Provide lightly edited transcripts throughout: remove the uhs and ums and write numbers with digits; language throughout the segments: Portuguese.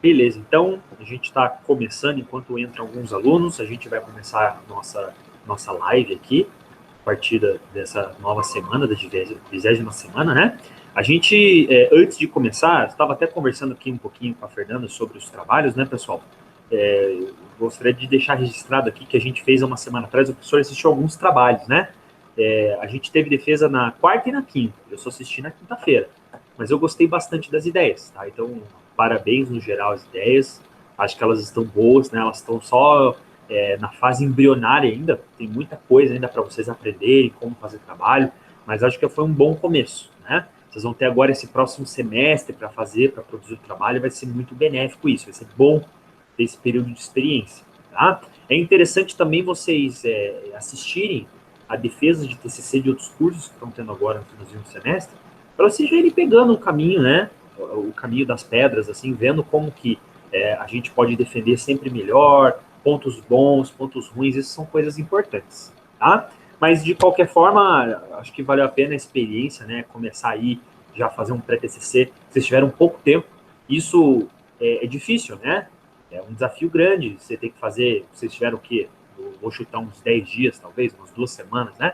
Beleza, então a gente está começando, enquanto entram alguns alunos, a gente vai começar a nossa live aqui, a partir dessa nova semana, da 20ª semana, né? A gente, antes de começar, estava até conversando aqui um pouquinho com a Fernanda sobre os trabalhos, né, pessoal? Gostaria de deixar registrado aqui que a gente fez há uma semana atrás, o professor assistiu alguns trabalhos, né? A gente teve defesa na quarta e na quinta, eu só assisti na quinta-feira, mas eu gostei bastante das ideias, tá? Então, parabéns no geral as ideias, acho que elas estão boas, né? Elas estão só na fase embrionária ainda, tem muita coisa ainda para vocês aprenderem como fazer trabalho, mas acho que foi um bom começo, né? Vocês vão ter agora esse próximo semestre para produzir o trabalho, vai ser muito benéfico isso, vai ser bom ter esse período de experiência, tá? É interessante também vocês assistirem a defesa de TCC de outros cursos que estão tendo agora no finalzinho do semestre, para vocês já irem pegando um caminho, né? O caminho das pedras, assim, vendo como que a gente pode defender sempre melhor, pontos bons, pontos ruins, isso são coisas importantes, tá? Mas, de qualquer forma, acho que valeu a pena a experiência, né? Começar aí, já fazer um pré-TCC, vocês tiveram pouco tempo, isso é difícil, né? É um desafio grande, você tem que fazer, vocês tiveram o quê? Eu vou chutar uns 10 dias, talvez, umas 2 semanas, né?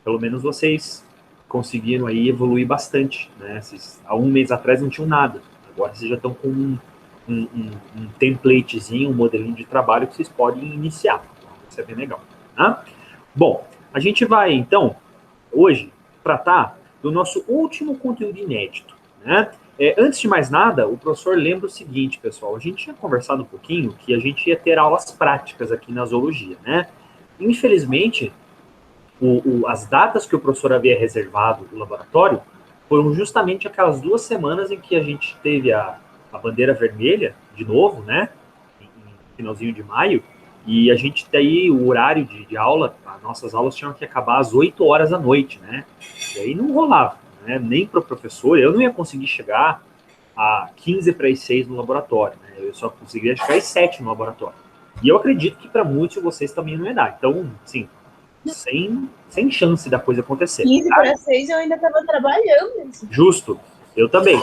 Pelo menos vocês conseguiram aí evoluir bastante, né? Vocês, há um mês atrás não tinham nada, agora vocês já estão com um templatezinho, um modelinho de trabalho que vocês podem iniciar. Isso é bem legal, tá? Bom, a gente vai, então, hoje, tratar do nosso último conteúdo inédito, né? Antes de mais nada, o professor lembra o seguinte, pessoal, a gente tinha conversado um pouquinho que a gente ia ter aulas práticas aqui na zoologia, né? Infelizmente, as datas que o professor havia reservado do laboratório foram justamente aquelas 2 semanas em que a gente teve a bandeira vermelha, de novo, né? Em finalzinho de maio, e a gente tem aí o horário de aula, as nossas aulas tinham que acabar às 8 horas da noite, né? E aí não rolava, né? Nem para o professor, eu não ia conseguir chegar a 15 para as 6 no laboratório, né? Eu só conseguiria chegar às 7 no laboratório. E eu acredito que para muitos de vocês também não ia dar. Então, sim, sem chance da coisa acontecer. 15 para 6 eu ainda estava trabalhando. Justo, eu também.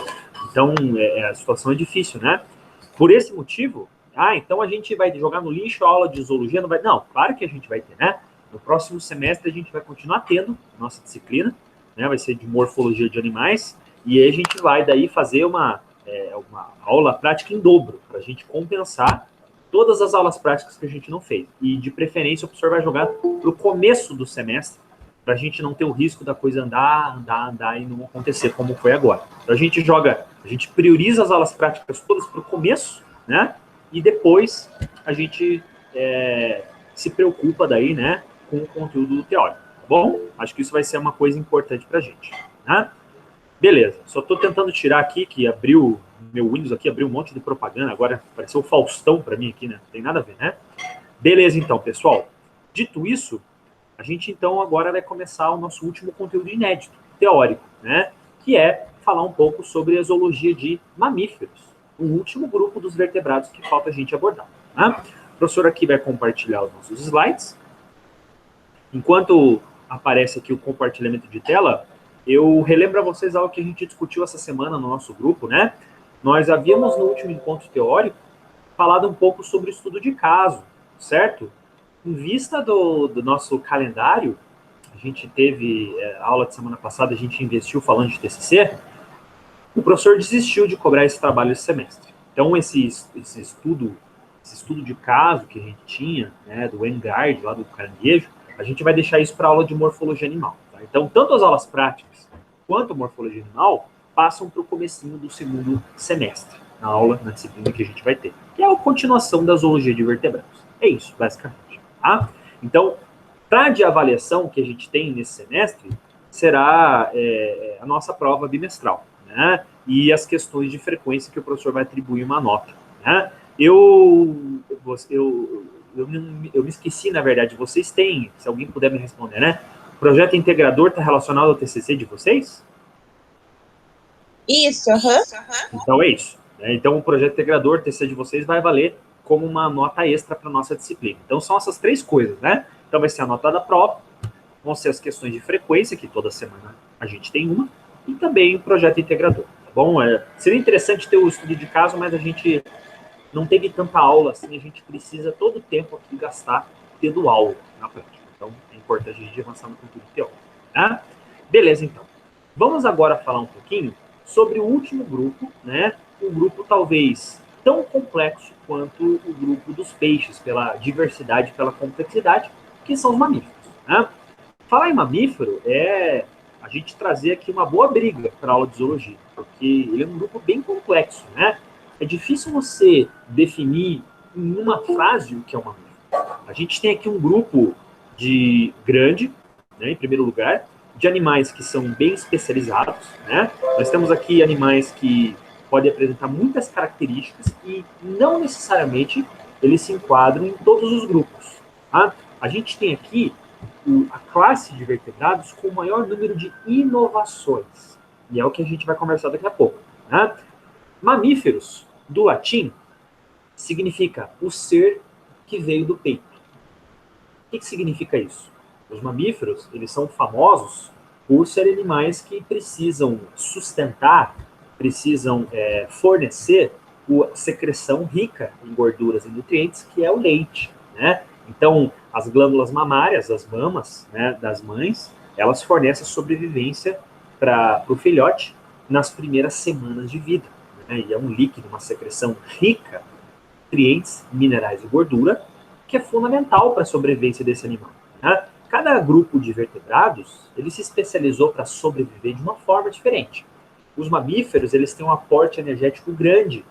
Então, a situação é difícil, né? Por esse motivo, então a gente vai jogar no lixo a aula de zoologia? Não, vai, não, claro que a gente vai ter, né? No próximo semestre a gente vai continuar tendo nossa disciplina, né? Vai ser de morfologia de animais, e aí a gente vai daí fazer uma aula prática em dobro, para a gente compensar todas as aulas práticas que a gente não fez. E, de preferência, o professor vai jogar para o começo do semestre, para a gente não ter o risco da coisa andar e não acontecer como foi agora. Então, a gente prioriza as aulas práticas todas para o começo, né? E depois a gente se preocupa daí, né, com o conteúdo teórico. Tá bom? Acho que isso vai ser uma coisa importante para a gente, né? Beleza, só estou tentando tirar aqui, que abriu, meu Windows aqui abriu um monte de propaganda, agora apareceu o Faustão para mim aqui, né? Não tem nada a ver, né? Beleza, então, pessoal. Dito isso, a gente então agora vai começar o nosso último conteúdo inédito, teórico, né? Que é falar um pouco sobre a zoologia de mamíferos, o último grupo dos vertebrados que falta a gente abordar. Né? O professor aqui vai compartilhar os nossos slides. Enquanto aparece aqui o compartilhamento de tela, eu relembro a vocês algo que a gente discutiu essa semana no nosso grupo, né? Nós havíamos, no último encontro teórico, falado um pouco sobre o estudo de caso, certo? Em vista do nosso calendário, a gente teve aula de semana passada, a gente investiu falando de TCC, o professor desistiu de cobrar esse trabalho esse semestre. Então, esse estudo de caso que a gente tinha, né, do Engard, lá do caranguejo, a gente vai deixar isso para aula de morfologia animal. Tá? Então, tanto as aulas práticas quanto a morfologia animal passam para o comecinho do segundo semestre, na disciplina que a gente vai ter, que é a continuação da zoologia de vertebrados. É isso, basicamente. Tá? Então, para de avaliação que a gente tem nesse semestre, será a nossa prova bimestral, né? E as questões de frequência que o professor vai atribuir uma nota, né? Eu me esqueci, na verdade, vocês têm, se alguém puder me responder, né? O projeto integrador está relacionado ao TCC de vocês? Isso, aham. Então é isso. Né? Então o projeto integrador, TCC de vocês, vai valer como uma nota extra para a nossa disciplina. Então são essas 3 coisas, né? Então vai ser a nota da prova, vão ser as questões de frequência, que toda semana a gente tem uma, e também o projeto integrador, tá bom? Seria interessante ter o estudo de caso, mas a gente não teve tanta aula assim, a gente precisa todo o tempo aqui gastar tendo aula na prática. Então, é importante a gente avançar no conteúdo teórico. Tá? Beleza, então. Vamos agora falar um pouquinho sobre o último grupo, né? Um grupo talvez tão complexo quanto o grupo dos peixes, pela diversidade, pela complexidade, que são os mamíferos. Né? Falar em mamífero é a gente trazer aqui uma boa briga para a aula de zoologia, porque ele é um grupo bem complexo, né? É difícil você definir em uma frase o que é um mamífero. A gente tem aqui um grupo de grande, né, em primeiro lugar, de animais que são bem especializados, né? Nós temos aqui animais que podem apresentar muitas características e não necessariamente eles se enquadram em todos os grupos. Tá? A gente tem aqui a classe de vertebrados com o maior número de inovações. E é o que a gente vai conversar daqui a pouco. Né? Mamíferos, do latim, significa o ser que veio do peito. O que significa isso? Os mamíferos, eles são famosos por serem animais que precisam sustentar, precisam fornecer a secreção rica em gorduras e nutrientes, que é o leite, né? Então, as glândulas mamárias, as mamas, né, das mães, elas fornecem sobrevivência para o filhote nas primeiras semanas de vida. Né? E é um líquido, uma secreção rica em nutrientes, minerais e gordura, que é fundamental para a sobrevivência desse animal. Né? Cada grupo de vertebrados, ele se especializou para sobreviver de uma forma diferente. Os mamíferos, eles têm um aporte energético grande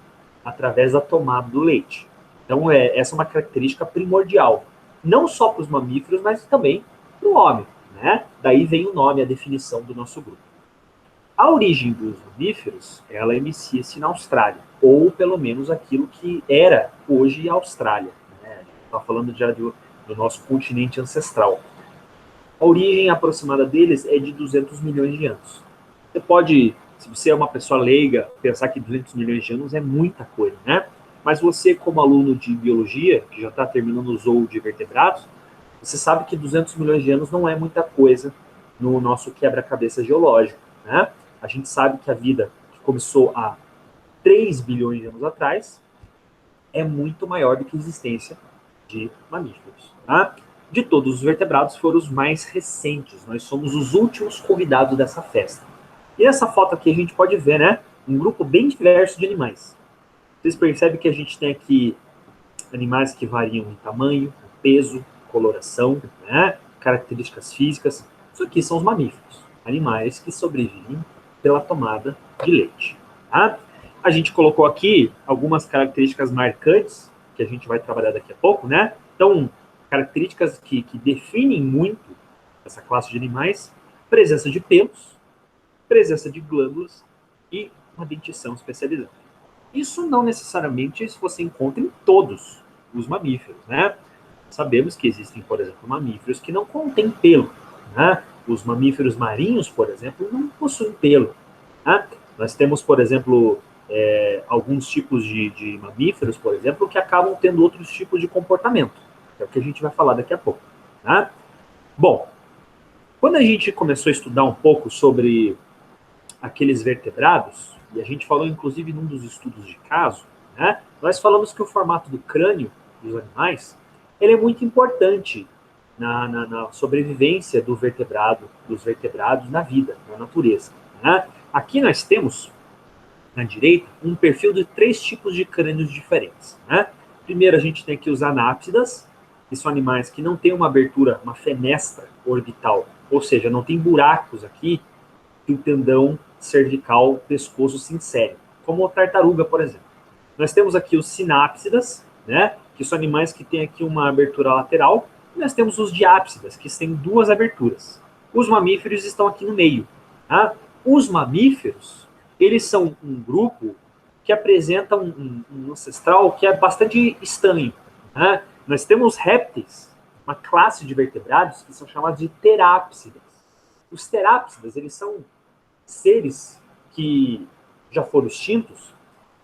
através da tomada do leite. Então, essa é uma característica primordial, não só para os mamíferos, mas também para o homem. Né? Daí vem o nome, a definição do nosso grupo. A origem dos mamíferos, ela inicia-se na Austrália, ou pelo menos aquilo que era hoje a Austrália. Né? A gente está falando já do nosso continente ancestral. A origem aproximada deles é de 200 milhões de anos. Você pode, se você é uma pessoa leiga, pensar que 200 milhões de anos é muita coisa, né? Mas você, como aluno de biologia, que já está terminando o zoo de vertebrados, você sabe que 200 milhões de anos não é muita coisa no nosso quebra-cabeça geológico, né? A gente sabe que a vida que começou há 3 bilhões de anos atrás é muito maior do que a existência de mamíferos. Tá? De todos os vertebrados, foram os mais recentes. Nós somos os últimos convidados dessa festa. E nessa foto aqui a gente pode ver, né, um grupo bem diverso de animais. Vocês percebem que a gente tem aqui animais que variam em tamanho, peso, coloração, né, características físicas. Isso aqui são os mamíferos, animais que sobrevivem pela tomada de leite. Tá? A gente colocou aqui algumas características marcantes que a gente vai trabalhar daqui a pouco, né? Então, características que definem muito essa classe de animais: presença de pelos, presença de glândulas e uma dentição especializada. Isso não necessariamente você encontra em todos os mamíferos, né? Sabemos que existem, por exemplo, mamíferos que não contêm pelo, né? Os mamíferos marinhos, por exemplo, não possuem pelo. Né? Nós temos, por exemplo, alguns tipos de mamíferos, por exemplo, que acabam tendo outros tipos de comportamento. É o que a gente vai falar daqui a pouco. Tá? Bom, quando a gente começou a estudar um pouco sobre aqueles vertebrados, e a gente falou inclusive num dos estudos de caso, né, nós falamos que o formato do crânio dos animais ele é muito importante na sobrevivência dos vertebrados na vida, na natureza. Né? Aqui nós temos, na direita, um perfil de 3 tipos de crânios diferentes. Né? Primeiro, a gente tem aqui os anápsidas, que são animais que não têm uma abertura, uma fenestra orbital, ou seja, não tem buracos aqui que o tendão cervical, pescoço se insere, como a tartaruga, por exemplo. Nós temos aqui os sinápsidas, né, que são animais que têm aqui uma abertura lateral, e nós temos os diápsidas, que têm 2 aberturas. Os mamíferos estão aqui no meio. Tá? Os mamíferos, eles são um grupo que apresenta um ancestral que é bastante estranho. Né? Nós temos répteis, uma classe de vertebrados que são chamados de terápsidas. Os terápsidas, eles são seres que já foram extintos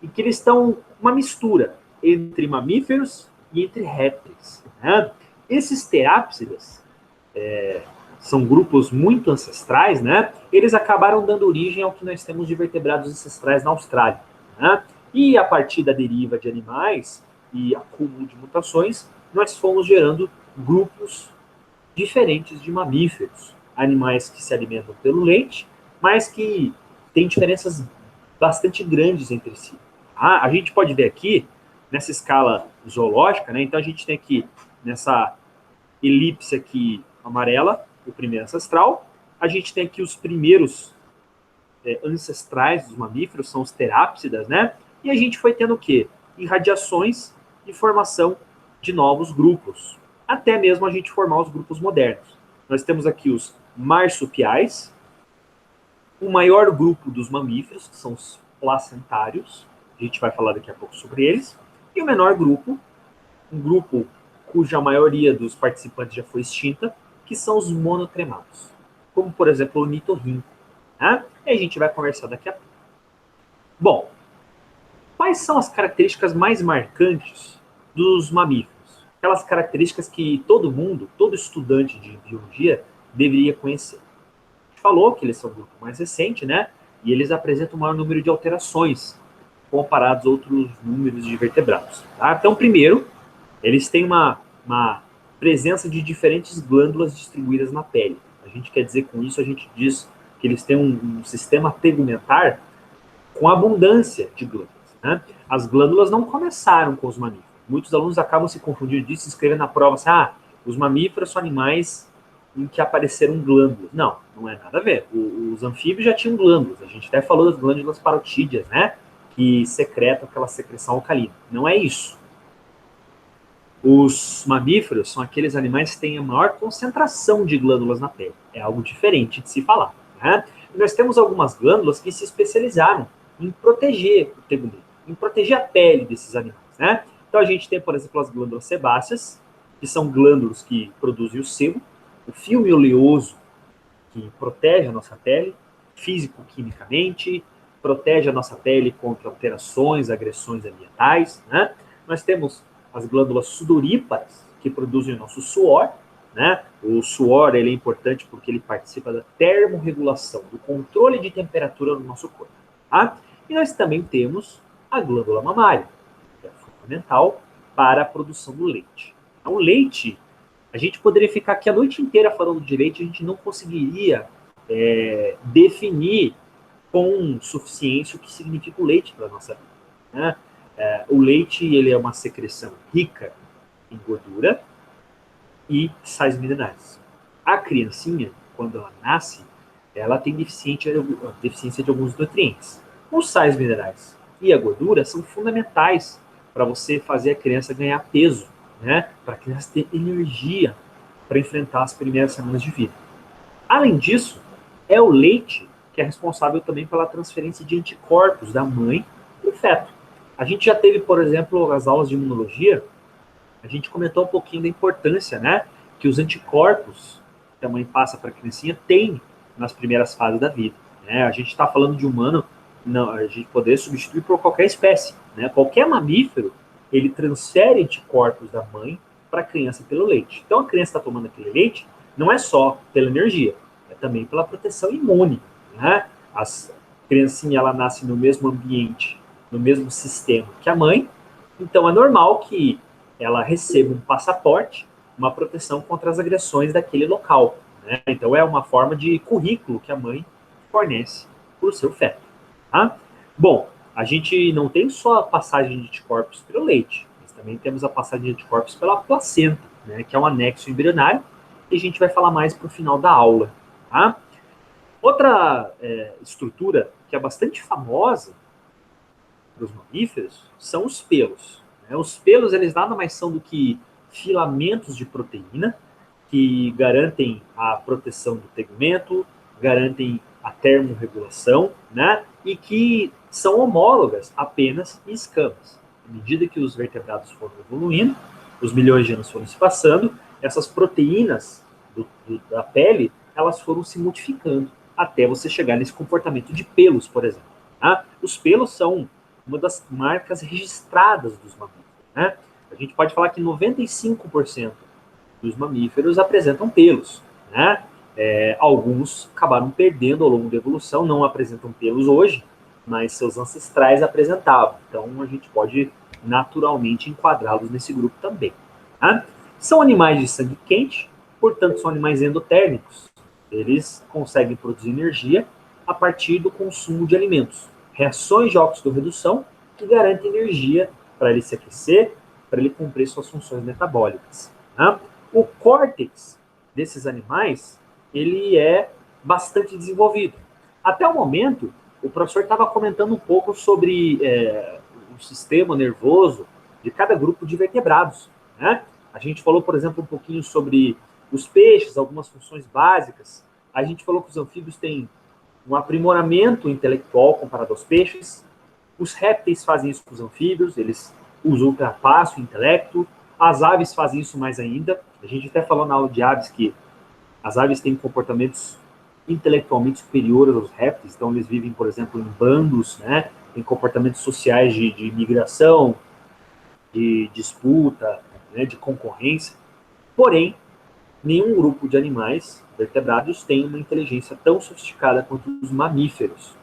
e que eles estão uma mistura entre mamíferos e entre répteis. Né? Esses terápsidas são grupos muito ancestrais, né? Eles acabaram dando origem ao que nós temos de vertebrados ancestrais na Austrália, né? E a partir da deriva de animais e acúmulo de mutações, nós fomos gerando grupos diferentes de mamíferos, animais que se alimentam pelo leite, mas que têm diferenças bastante grandes entre si. A gente pode ver aqui, nessa escala zoológica, né? Então a gente tem aqui, nessa elipse aqui amarela, o primeiro ancestral. A gente tem aqui os primeiros ancestrais dos mamíferos, são os terápsidas, né? E a gente foi tendo o quê? Irradiações e formação de novos grupos, até mesmo a gente formar os grupos modernos. Nós temos aqui os marsupiais, o maior grupo dos mamíferos, que são os placentários, a gente vai falar daqui a pouco sobre eles, e o menor grupo, um grupo cuja maioria dos participantes já foi extinta, que são os monotremados, como, por exemplo, o nitorrinco. Né? E a gente vai conversar daqui a pouco. Bom, quais são as características mais marcantes dos mamíferos? Aquelas características que todo mundo, todo estudante de biologia, deveria conhecer. A gente falou que eles são um grupo mais recente, né? E eles apresentam um maior número de alterações comparados a outros números de vertebrados. Tá? Então, primeiro, eles têm uma presença de diferentes glândulas distribuídas na pele. A gente quer dizer com isso, a gente diz que eles têm um sistema tegumentar com abundância de glândulas. Né? As glândulas não começaram com os mamíferos. Muitos alunos acabam se confundindo disso e escrevendo na prova assim, os mamíferos são animais em que apareceram glândulas. Não, não é nada a ver. Os anfíbios já tinham glândulas. A gente até falou das glândulas parotídeas, né? Que secretam aquela secreção alcalina. Não é isso. Os mamíferos são aqueles animais que têm a maior concentração de glândulas na pele. É algo diferente de se falar. Né? E nós temos algumas glândulas que se especializaram em proteger o tegumento, em proteger a pele desses animais. Né? Então a gente tem, por exemplo, as glândulas sebáceas, que são glândulas que produzem o sebo, o filme oleoso, que protege a nossa pele, físico-quimicamente, protege a nossa pele contra alterações, agressões ambientais. Né? Nós temos as glândulas sudoríparas, que produzem o nosso suor. Né? O suor ele é importante porque ele participa da termorregulação, do controle de temperatura no nosso corpo. Tá? E nós também temos a glândula mamária, que é fundamental para a produção do leite. Então, o leite, a gente poderia ficar aqui a noite inteira falando de leite, a gente não conseguiria definir com suficiência o que significa o leite para a nossa vida. Né? O leite ele é uma secreção rica em gordura e sais minerais. A criancinha, quando ela nasce, ela tem deficiência de alguns nutrientes. Os sais minerais e a gordura são fundamentais para você fazer a criança ganhar peso, né? Para a criança ter energia para enfrentar as primeiras semanas de vida. Além disso, é o leite que é responsável também pela transferência de anticorpos da mãe para o feto. A gente já teve, por exemplo, as aulas de imunologia, a gente comentou um pouquinho da importância, né, que os anticorpos que a mãe passa para a criancinha tem nas primeiras fases da vida. Né? A gente está falando de humano, não, a gente poder substituir por qualquer espécie. Né? Qualquer mamífero, ele transfere anticorpos da mãe para a criança pelo leite. Então a criança está tomando aquele leite, não é só pela energia, é também pela proteção imune. Né? A criancinha ela nasce no mesmo ambiente, no mesmo sistema que a mãe, então é normal que ela receba um passaporte, uma proteção contra as agressões daquele local. Né? Então é uma forma de currículo que a mãe fornece para o seu feto. Tá? Bom, a gente não tem só a passagem de anticorpos pelo leite, mas também temos a passagem de anticorpos pela placenta, né, que é um anexo embrionário, e a gente vai falar mais para o final da aula. Tá? Outra estrutura que é bastante famosa para os mamíferos são os pelos. Né? Os pelos, eles nada mais são do que filamentos de proteína que garantem a proteção do tegumento, garantem a termorregulação, né? E que são homólogas apenas em escamas. À medida que os vertebrados foram evoluindo, os milhões de anos foram se passando, essas proteínas da pele, elas foram se modificando até você chegar nesse comportamento de pelos, por exemplo. Tá? Os pelos são uma das marcas registradas dos mamíferos. Né? A gente pode falar que 95% dos mamíferos apresentam pelos. Né? Alguns acabaram perdendo ao longo da evolução, não apresentam pelos hoje, mas seus ancestrais apresentavam. Então, a gente pode naturalmente enquadrá-los nesse grupo também. Tá? São animais de sangue quente, portanto, são animais endotérmicos. Eles conseguem produzir energia a partir do consumo de alimentos. Reações de óxido-redução que garantem energia para ele se aquecer, para ele cumprir suas funções metabólicas. Tá? O córtex desses animais, ele é bastante desenvolvido. Até o momento, o professor estava comentando um pouco sobre o sistema nervoso de cada grupo de vertebrados. Né? A gente falou, por exemplo, um pouquinho sobre os peixes, algumas funções básicas. A gente falou que os anfíbios têm um aprimoramento intelectual comparado aos peixes. Os répteis fazem isso com os anfíbios, eles ultrapassam o intelecto. As aves fazem isso mais ainda. A gente até falou na aula de aves que as aves têm comportamentos intelectualmente superiores aos répteis, então eles vivem, por exemplo, em bandos, né? Tem comportamentos sociais de migração, de disputa, né? De concorrência. Porém, nenhum grupo de animais vertebrados tem uma inteligência tão sofisticada quanto os mamíferos.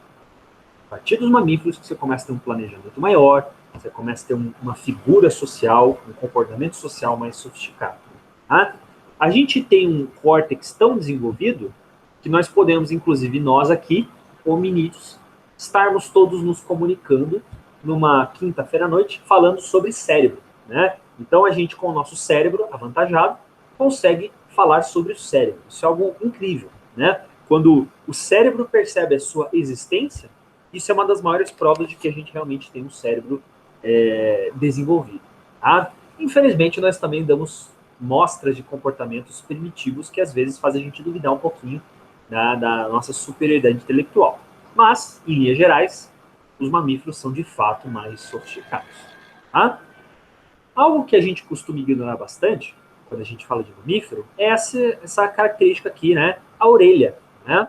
A partir dos mamíferos que você começa a ter um planejamento maior, você começa a ter uma figura social, um comportamento social mais sofisticado. Tá? A gente tem um córtex tão desenvolvido que nós podemos, inclusive nós aqui, hominídeos, estarmos todos nos comunicando numa quinta-feira à noite falando sobre cérebro. Né? Então a gente, com o nosso cérebro avantajado, consegue falar sobre o cérebro. Isso é algo incrível. Né? Quando o cérebro percebe a sua existência, isso é uma das maiores provas de que a gente realmente tem um cérebro desenvolvido. Tá? Infelizmente, nós também damos mostras de comportamentos primitivos que às vezes fazem a gente duvidar um pouquinho da nossa superioridade intelectual. Mas, em linhas gerais, os mamíferos são de fato mais sofisticados. Tá? Algo que a gente costuma ignorar bastante, quando a gente fala de mamífero, é essa característica aqui, né? A orelha. Né?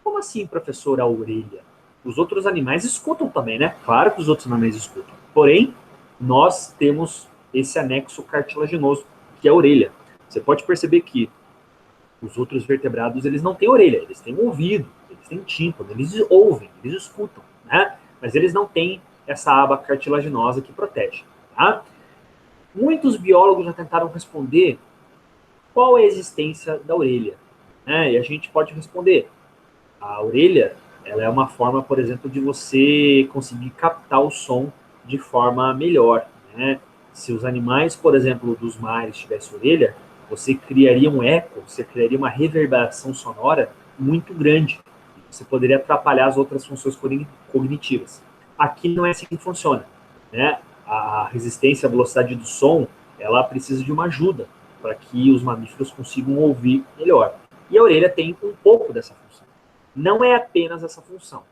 Como assim, professor, a orelha? Os outros animais escutam também, né? Claro que os outros animais escutam. Porém, nós temos esse anexo cartilaginoso, que é a orelha. Você pode perceber que os outros vertebrados, eles não têm orelha, eles têm um ouvido, eles têm tímpano, eles ouvem, eles escutam, né? Mas eles não têm essa aba cartilaginosa que protege, tá? Muitos biólogos já tentaram responder qual é a existência da orelha, né? E a gente pode responder, a orelha, ela é uma forma, por exemplo, de você conseguir captar o som de forma melhor, né? Se os animais, por exemplo, dos mares tivessem orelha, você criaria um eco, você criaria uma reverberação sonora muito grande. Você poderia atrapalhar as outras funções cognitivas. Aqui não é assim que funciona, né? A resistência à velocidade do som, ela precisa de uma ajuda para que os mamíferos consigam ouvir melhor. E a orelha tem um pouco dessa função. Não é apenas essa função.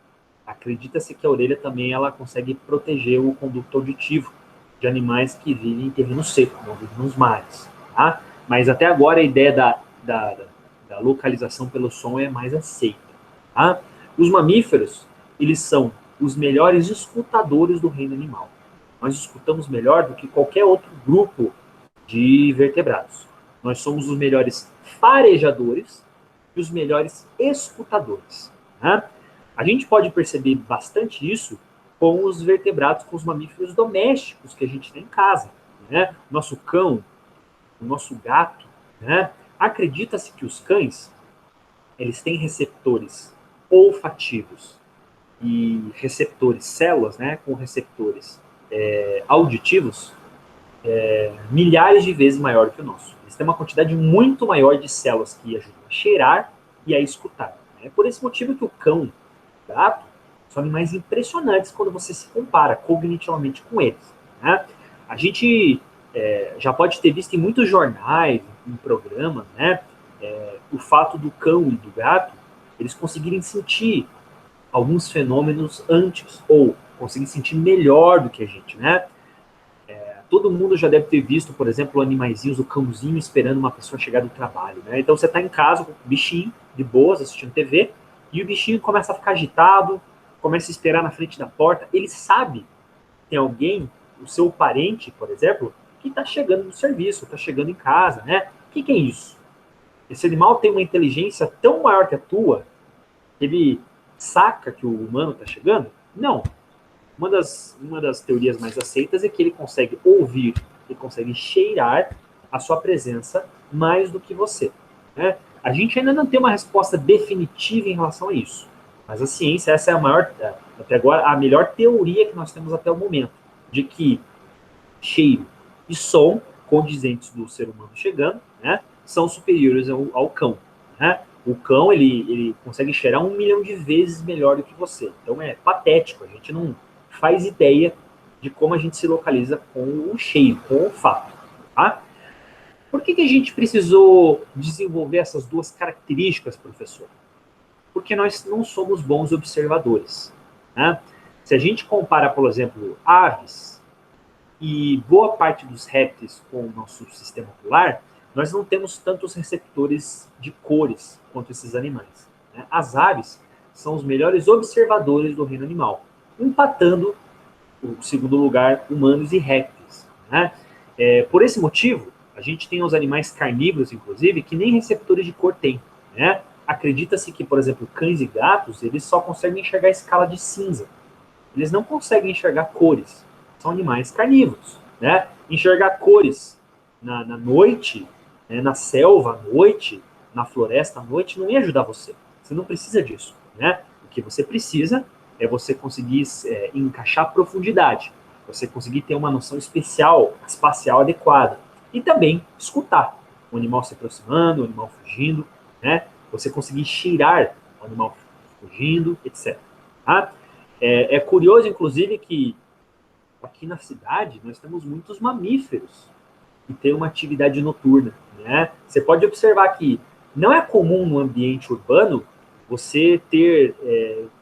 Acredita-se que a orelha também ela consegue proteger o conduto auditivo de animais que vivem em terreno seco, não vivem nos mares. Tá? Mas até agora a ideia da localização pelo som é mais aceita. Tá? Os mamíferos, eles são os melhores escutadores do reino animal. Nós escutamos melhor do que qualquer outro grupo de vertebrados. Nós somos os melhores farejadores e os melhores escutadores. Né? A gente pode perceber bastante isso com os vertebrados, com os mamíferos domésticos que a gente tem em casa. Né? Nosso cão, o nosso gato. Né? Acredita-se que os cães eles têm receptores olfativos e receptores, células, né, com receptores auditivos milhares de vezes maior que o nosso. Eles têm uma quantidade muito maior de células que ajudam a cheirar e a escutar. É por esse motivo que o cão, o gato, são animais impressionantes quando você se compara cognitivamente com eles. Né? A gente já pode ter visto em muitos jornais, em programas, né, o fato do cão e do gato eles conseguirem sentir alguns fenômenos antes, ou conseguirem sentir melhor do que a gente, né? Todo mundo já deve ter visto, por exemplo, animaizinhos, o cãozinho esperando uma pessoa chegar do trabalho, né? Então você está em casa com o bichinho, de boas, assistindo TV, e o bichinho começa a ficar agitado, começa a esperar na frente da porta, ele sabe que tem alguém, o seu parente, por exemplo, que está chegando no serviço, está chegando em casa, né? O que é isso? Esse animal tem uma inteligência tão maior que a tua, que ele saca que o humano está chegando? Não. Uma das teorias mais aceitas é que ele consegue ouvir, ele consegue cheirar a sua presença mais do que você. Né? A gente ainda não tem uma resposta definitiva em relação a isso. Mas a ciência, essa é a maior, até agora, a melhor teoria que nós temos até o momento, de que cheiro e som, condizentes do ser humano chegando, né, são superiores ao cão. Né? O cão, ele consegue cheirar 1 milhão de vezes melhor do que você. Então é patético, a gente não faz ideia de como a gente se localiza com o cheiro, com o olfato. Tá? Por que a gente precisou desenvolver essas duas características, professor? Porque nós não somos bons observadores. Né? Se a gente compara, por exemplo, aves e boa parte dos répteis com o nosso sistema ocular, nós não temos tantos receptores de cores quanto esses animais. Né? As aves são os melhores observadores do reino animal, empatando o segundo lugar humanos e répteis. Né? Por esse motivo, a gente tem os animais carnívoros, inclusive, que nem receptores de cor têm. Né? Acredita-se que, por exemplo, cães e gatos, eles só conseguem enxergar a escala de cinza. Eles não conseguem enxergar cores. São animais carnívoros. Né? Enxergar cores na noite, né, na selva à noite, na floresta à noite, não ia ajudar você. Você não precisa disso. Né? O que você precisa é você conseguir encaixar profundidade. Você conseguir ter uma noção espacial adequada. E também escutar o animal se aproximando, o animal fugindo, né? Você conseguir cheirar o animal fugindo, etc. Tá? É curioso, inclusive, que aqui na cidade nós temos muitos mamíferos que têm uma atividade noturna. Né? Você pode observar que não é comum no ambiente urbano você ter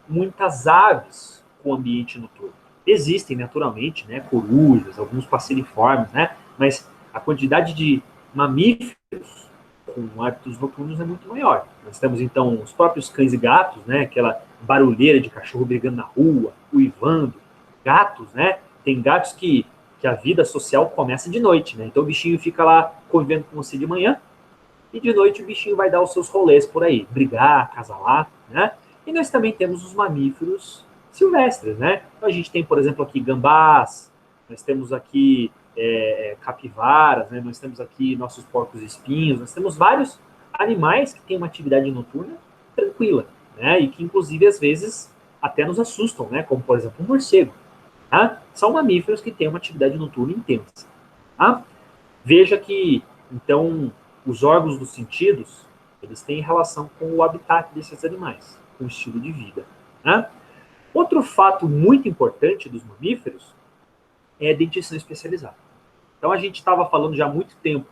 muitas aves com ambiente noturno. Existem, naturalmente, né, corujas, alguns passeriformes, né? Mas a quantidade de mamíferos com hábitos noturnos é muito maior. Nós temos, então, os próprios cães e gatos, né, aquela barulheira de cachorro brigando na rua, uivando. Gatos, né? Tem gatos que a vida social começa de noite, né? Então o bichinho fica lá convivendo com você de manhã e de noite o bichinho vai dar os seus rolês por aí, brigar, acasalar, né? E nós também temos os mamíferos silvestres, né? Então a gente tem, por exemplo, aqui gambás, nós temos aqui capivaras, né? Nós temos aqui nossos porcos-espinhos, nós temos vários animais que têm uma atividade noturna tranquila, né? E que, inclusive, às vezes até nos assustam, né? Como, por exemplo, um morcego. Tá? São mamíferos que têm uma atividade noturna intensa. Tá? Veja que, então, os órgãos dos sentidos, eles têm relação com o habitat desses animais, com o estilo de vida. Tá? Outro fato muito importante dos mamíferos é a dentição especializada. Então, a gente estava falando já há muito tempo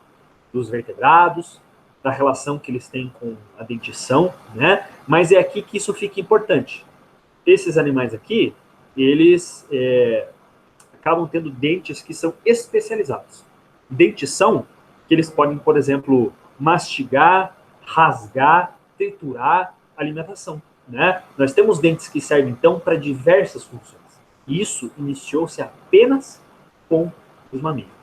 dos vertebrados, da relação que eles têm com a dentição, né? Mas é aqui que isso fica importante. Esses animais aqui, eles acabam tendo dentes que são especializados. Dentição que eles podem, por exemplo, mastigar, rasgar, triturar alimentação. Né? Nós temos dentes que servem, então, para diversas funções. Isso iniciou-se apenas com os mamíferos.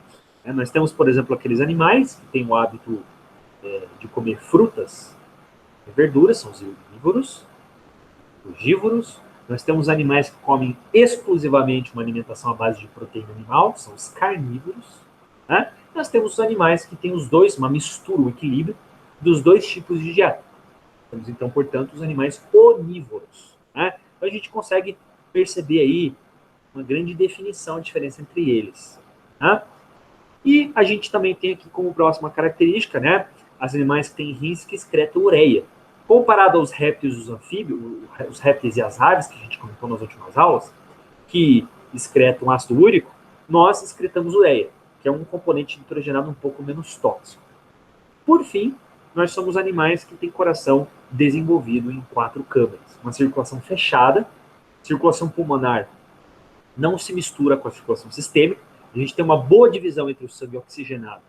Né? Nós temos, por exemplo, aqueles animais que têm o hábito de comer frutas e verduras, são os herbívoros, frugívoros. Nós temos animais que comem exclusivamente uma alimentação à base de proteína animal, são os carnívoros. Né? Nós temos os animais que têm os dois, uma mistura, um equilíbrio dos dois tipos de dieta. Temos, então, portanto, os animais onívoros. Né? Então, a gente consegue perceber aí uma grande definição, a diferença entre eles. Né? E a gente também tem aqui como próxima característica, né, os animais que têm rins que excretam ureia. Comparado aos répteis e os anfíbios, os répteis e as aves, que a gente comentou nas últimas aulas, que excretam ácido úrico, nós excretamos ureia, que é um componente nitrogenado um pouco menos tóxico. Por fim, nós somos animais que têm coração desenvolvido em 4 câmaras. Uma circulação fechada, circulação pulmonar não se mistura com a circulação sistêmica, a gente tem uma boa divisão entre o sangue oxigenado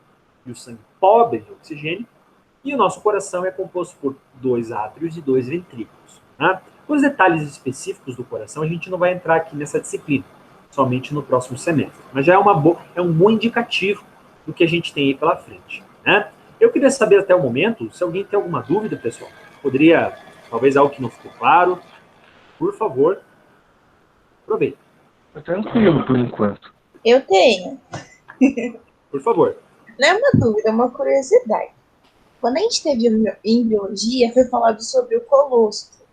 e o sangue pobre de oxigênio, e o nosso coração é composto por 2 átrios e 2 ventrículos. Né? Os detalhes específicos do coração a gente não vai entrar aqui nessa disciplina, somente no próximo semestre. Mas já é um bom indicativo do que a gente tem aí pela frente. Né? Eu queria saber até o momento, se alguém tem alguma dúvida, pessoal, poderia, talvez algo que não ficou claro, por favor, aproveite. Tá tranquilo por enquanto. Eu tenho. Por favor. Não é uma dúvida, é uma curiosidade. Quando a gente teve em biologia, foi falado sobre o colostro,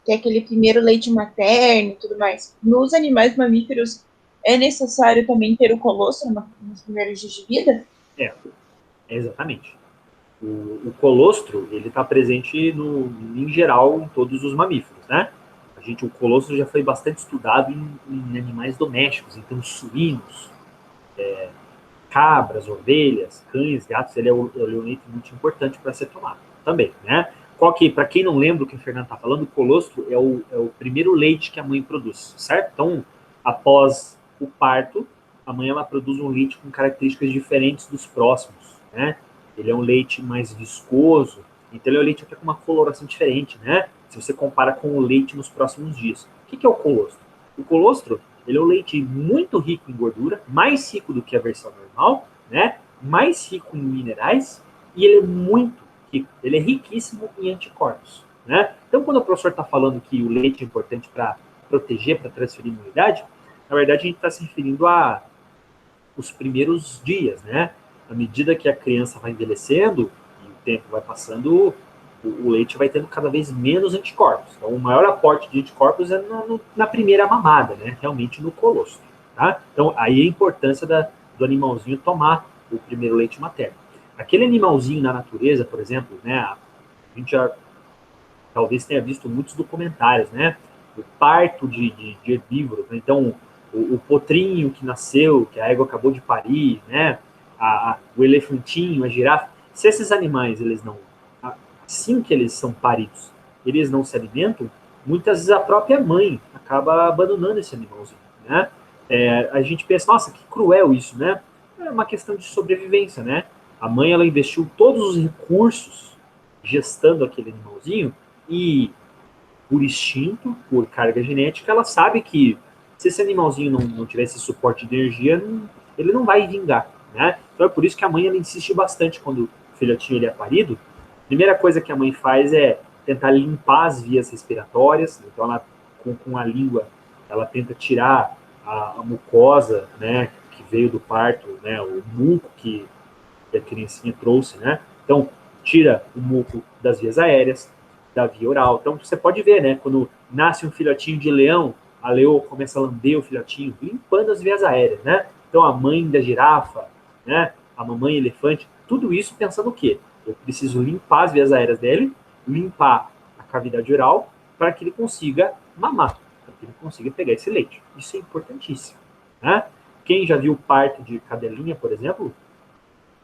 que é aquele primeiro leite materno e tudo mais. Nos animais mamíferos, é necessário também ter o colostro nos primeiros dias de vida? Exatamente. O colostro, ele está presente em geral em todos os mamíferos, né? O colostro já foi bastante estudado em animais domésticos, então suínos, cabras, ovelhas, cães, gatos, ele é um leite muito importante para ser tomado também, né? Para quem não lembra o que o Fernando está falando, o colostro é o primeiro leite que a mãe produz, certo? Então, após o parto, a mãe ela produz um leite com características diferentes dos próximos, né? Ele é um leite mais viscoso, então ele é um leite até com uma coloração diferente, né? Se você compara com o leite nos próximos dias. O que é o colostro? O colostro, ele é um leite muito rico em gordura, mais rico do que a versão normal, né? Mais rico em minerais, e ele é muito rico, ele é riquíssimo em anticorpos, né? Então, quando o professor está falando que o leite é importante para proteger, para transferir imunidade, na verdade a gente está se referindo a os primeiros dias, né? À medida que a criança vai envelhecendo e o tempo vai passando, o leite vai tendo cada vez menos anticorpos. Então, o maior aporte de anticorpos é na primeira mamada, né? Realmente no colostro, tá? Então, aí a importância do animalzinho tomar o primeiro leite materno. Aquele animalzinho na natureza, por exemplo, né? A gente já talvez tenha visto muitos documentários, né? O parto de herbívoros, né? Então, o potrinho que nasceu, que a égua acabou de parir, né? O elefantinho, a girafa. Se esses animais, eles não, assim que eles são paridos, eles não se alimentam, muitas vezes a própria mãe acaba abandonando esse animalzinho, né? A gente pensa, nossa, que cruel isso, né? É uma questão de sobrevivência, né? A mãe, ela investiu todos os recursos gestando aquele animalzinho e, por instinto, por carga genética, ela sabe que se esse animalzinho não tiver esse suporte de energia, ele não vai vingar, né? Então é por isso que a mãe ela insiste bastante quando o filhotinho ele é parido. A primeira coisa que a mãe faz é tentar limpar as vias respiratórias, então ela, com a língua, ela tenta tirar a mucosa, né, que veio do parto, né, o muco que a criancinha trouxe, né? Então, tira o muco das vias aéreas, da via oral. Então, você pode ver, né? Quando nasce um filhotinho de leão, a leoa começa a lamber o filhotinho, limpando as vias aéreas, né? Então, a mãe da girafa, né? A mamãe elefante, tudo isso pensando o quê? Eu preciso limpar as vias aéreas dele, limpar a cavidade oral, para que ele consiga mamar, para que ele consiga pegar esse leite. Isso é importantíssimo, né? Quem já viu parto de cadelinha, por exemplo,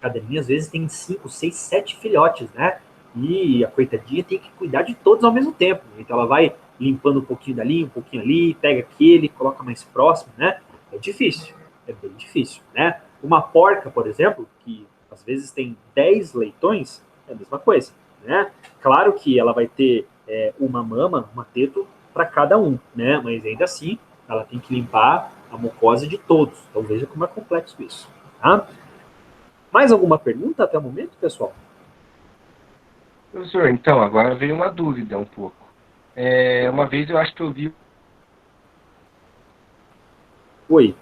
cadelinha às vezes tem 5, 6, 7 filhotes, né? E a coitadinha tem que cuidar de todos ao mesmo tempo. Então ela vai limpando um pouquinho dali, um pouquinho ali, pega aquele, coloca mais próximo, né? É difícil, é bem difícil, né? Uma porca, por exemplo, que às vezes tem 10 leitões, é a mesma coisa, né? Claro que ela vai ter uma mama, uma teto para cada um, né? Mas ainda assim, ela tem que limpar a mucosa de todos. Então veja como é complexo isso, tá? Mais alguma pergunta até o momento, pessoal? Professor, então, agora veio uma dúvida um pouco. Uma vez eu acho que eu vi... Oi.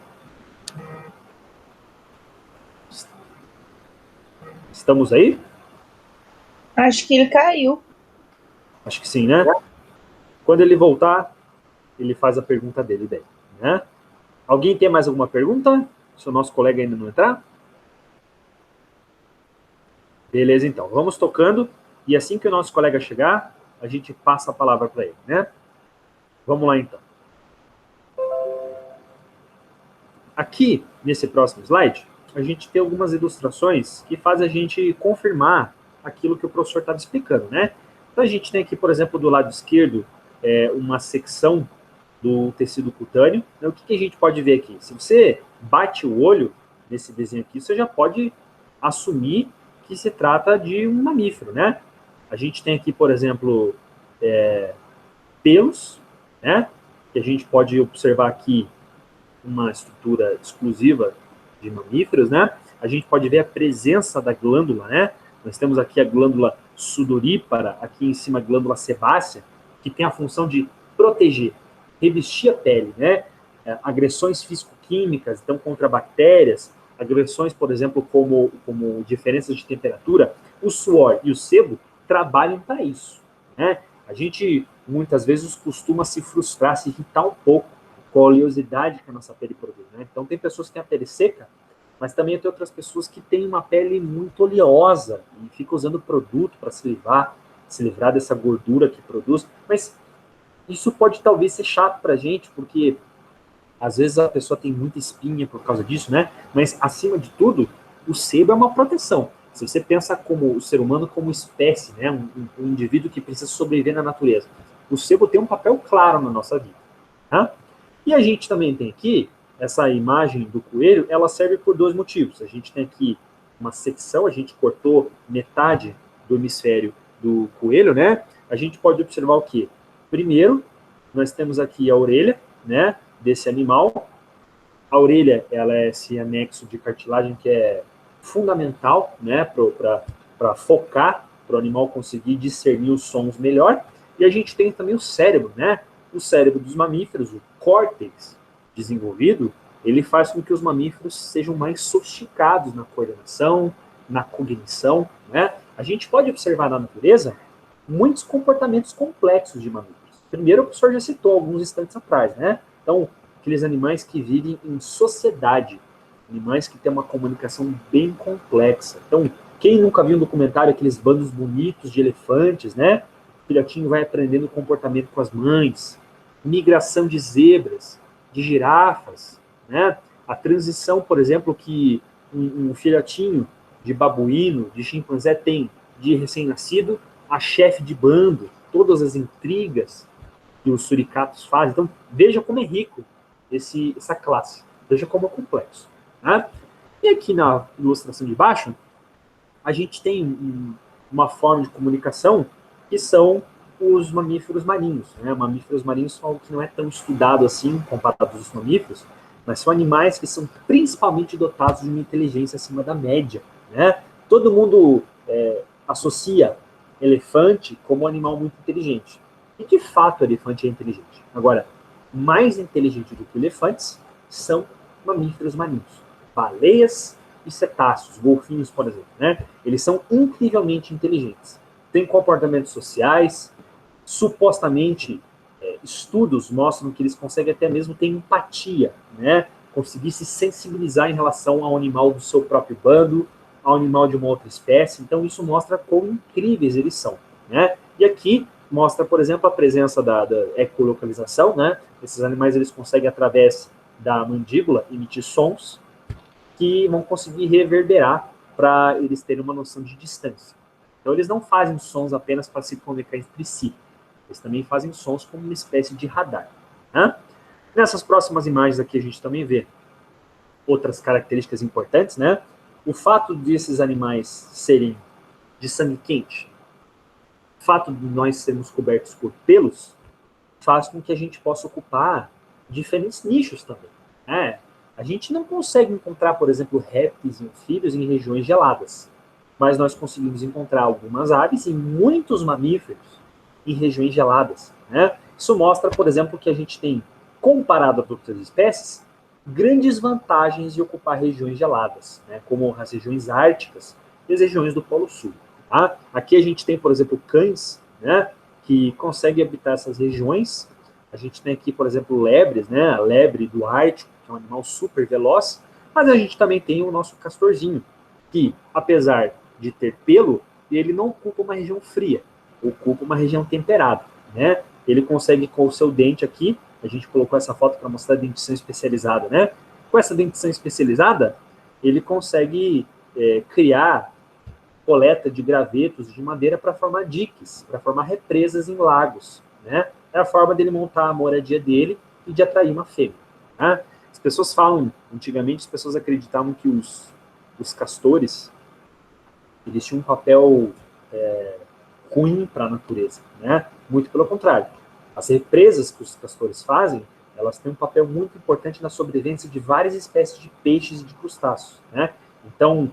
Estamos aí? Acho que ele caiu. Acho que sim, né? Quando ele voltar, ele faz a pergunta dele daí, né? Alguém tem mais alguma pergunta? Se o nosso colega ainda não entrar? Beleza, então. Vamos tocando. E assim que o nosso colega chegar, a gente passa a palavra para ele, né? Vamos lá, então. Aqui, nesse próximo slide, a gente tem algumas ilustrações que fazem a gente confirmar aquilo que o professor estava explicando, né? Então, a gente tem aqui, por exemplo, do lado esquerdo, uma secção do tecido cutâneo. Então, o que a gente pode ver aqui? Se você bate o olho nesse desenho aqui, você já pode assumir que se trata de um mamífero, né? A gente tem aqui, por exemplo, pelos, né? Que a gente pode observar aqui uma estrutura exclusiva de mamíferos, né? A gente pode ver a presença da glândula, né? Nós temos aqui a glândula sudorípara, aqui em cima a glândula sebácea, que tem a função de proteger, revestir a pele, né? Agressões físico-químicas, então contra bactérias, agressões, por exemplo, como diferenças de temperatura, o suor e o sebo trabalham para isso, né? A gente, muitas vezes, costuma se frustrar, se irritar um pouco com a oleosidade que a nossa pele produz, né? Então, tem pessoas que têm a pele seca, mas também tem outras pessoas que têm uma pele muito oleosa e ficam usando produto para se livrar dessa gordura que produz. Mas isso pode talvez ser chato para a gente, porque às vezes a pessoa tem muita espinha por causa disso, né? Mas, acima de tudo, o sebo é uma proteção. Se você pensa como o ser humano como espécie, né? Um indivíduo que precisa sobreviver na natureza, o sebo tem um papel claro na nossa vida, tá? E a gente também tem aqui, essa imagem do coelho, ela serve por dois motivos. A gente tem aqui uma secção, a gente cortou metade do hemisfério do coelho, né? A gente pode observar o quê? Primeiro, nós temos aqui a orelha, né, desse animal. A orelha, ela é esse anexo de cartilagem que é fundamental, né, para focar, para o animal conseguir discernir os sons melhor. E a gente tem também o cérebro, né? O cérebro dos mamíferos, o córtex desenvolvido, ele faz com que os mamíferos sejam mais sofisticados na coordenação, na cognição, né? A gente pode observar na natureza muitos comportamentos complexos de mamíferos. Primeiro, o professor já citou alguns instantes atrás, né? Então, aqueles animais que vivem em sociedade, animais que têm uma comunicação bem complexa. Então, quem nunca viu um documentário, aqueles bandos bonitos de elefantes, né? O filhotinho vai aprendendo o comportamento com as mães, migração de zebras, de girafas, né? A transição, por exemplo, que um filhotinho de babuíno, de chimpanzé tem de recém-nascido a chefe de bando, todas as intrigas que os suricatos fazem. Então, veja como é rico essa classe, veja como é complexo, né? E aqui na ilustração de baixo, a gente tem uma forma de comunicação que são os mamíferos marinhos, né? Mamíferos marinhos são algo que não é tão estudado assim, comparado aos mamíferos, mas são animais que são principalmente dotados de uma inteligência acima da média, né? Todo mundo associa elefante como um animal muito inteligente. E, de fato, o elefante é inteligente. Agora, mais inteligente do que elefantes são mamíferos marinhos. Baleias e cetáceos, golfinhos, por exemplo, né? Eles são incrivelmente inteligentes. Têm comportamentos sociais, supostamente, estudos mostram que eles conseguem até mesmo ter empatia, né? Conseguir se sensibilizar em relação ao animal do seu próprio bando, ao animal de uma outra espécie. Então, isso mostra quão incríveis eles são, né? E aqui mostra, por exemplo, a presença da ecolocalização, né? Esses animais, eles conseguem, através da mandíbula, emitir sons que vão conseguir reverberar para eles terem uma noção de distância. Então, eles não fazem sons apenas para se comunicar entre si. Eles também fazem sons como uma espécie de radar, né? Nessas próximas imagens aqui, a gente também vê outras características importantes, né? O fato desses animais serem de sangue quente, o fato de nós sermos cobertos por pelos, faz com que a gente possa ocupar diferentes nichos também, né? A gente não consegue encontrar, por exemplo, répteis e anfíbios em regiões geladas, mas nós conseguimos encontrar algumas aves e muitos mamíferos em regiões geladas, né? Isso mostra, por exemplo, que a gente tem, comparado a outras espécies, grandes vantagens de ocupar regiões geladas, né? Como as regiões árticas e as regiões do Polo Sul. Tá? Aqui a gente tem, por exemplo, cães, né, que conseguem habitar essas regiões. A gente tem aqui, por exemplo, lebres, né, a lebre do Ártico, que é um animal super veloz, mas a gente também tem o nosso castorzinho, que, apesar de ter pelo, ele não ocupa uma região fria, ocupa uma região temperada, né? Ele consegue, com o seu dente aqui, a gente colocou essa foto para mostrar a dentição especializada, né? Com essa dentição especializada, ele consegue criar coleta de gravetos de madeira para formar diques, para formar represas em lagos, né? É a forma dele montar a moradia dele e de atrair uma fêmea, tá? As pessoas falam, antigamente as pessoas acreditavam que os castores, eles tinham um papel ruim para a natureza, né? Muito pelo contrário. As represas que os castores fazem, elas têm um papel muito importante na sobrevivência de várias espécies de peixes e de crustáceos, né? Então,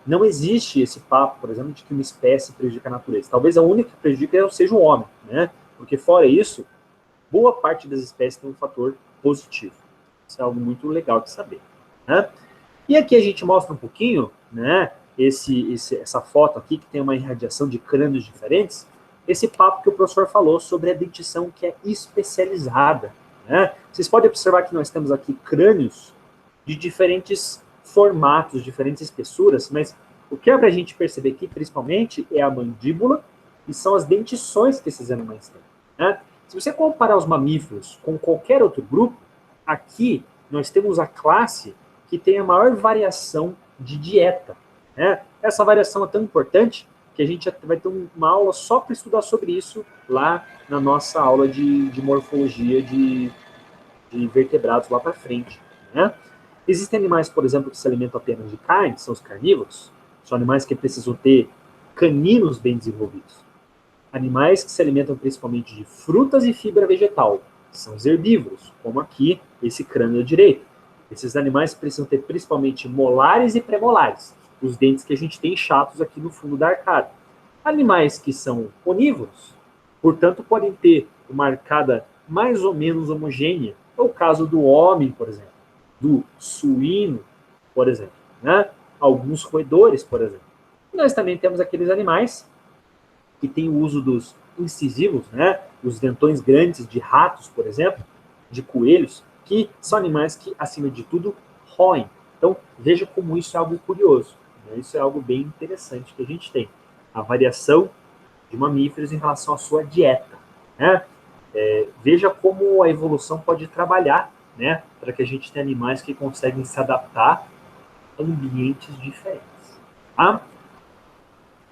não existe esse papo, por exemplo, de que uma espécie prejudica a natureza. Talvez a única que prejudica seja o homem, né? Porque fora isso, boa parte das espécies tem um fator positivo. Isso é algo muito legal de saber, né? E aqui a gente mostra um pouquinho, né, essa foto aqui, que tem uma irradiação de crânios diferentes, esse papo que o professor falou sobre a dentição que é especializada, né? Vocês podem observar que nós temos aqui crânios de diferentes formatos, diferentes espessuras, mas o que é para a gente perceber aqui, principalmente, é a mandíbula e são as dentições que esses animais têm, né? Se você comparar os mamíferos com qualquer outro grupo, aqui nós temos a classe que tem a maior variação de dieta, né? Essa variação é tão importante que a gente vai ter uma aula só para estudar sobre isso lá na nossa aula de morfologia de vertebrados lá para frente, né? Existem animais, por exemplo, que se alimentam apenas de carne, são os carnívoros, são animais que precisam ter caninos bem desenvolvidos. Animais que se alimentam principalmente de frutas e fibra vegetal, são os herbívoros, como aqui esse crânio direito. Esses animais precisam ter principalmente molares e premolares, os dentes que a gente tem chatos aqui no fundo da arcada. Animais que são onívoros, portanto, podem ter uma arcada mais ou menos homogênea. É o caso do homem, por exemplo, do suíno, por exemplo, né? Alguns roedores, por exemplo. E nós também temos aqueles animais que têm o uso dos incisivos, né? Os dentões grandes de ratos, por exemplo, de coelhos, que são animais que, acima de tudo, roem. Então, veja como isso é algo curioso, né? Isso é algo bem interessante que a gente tem. A variação de mamíferos em relação à sua dieta, né? Veja como a evolução pode trabalhar, né, para que a gente tenha animais que conseguem se adaptar a ambientes diferentes. Tá?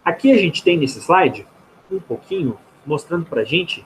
Aqui a gente tem nesse slide um pouquinho mostrando para a gente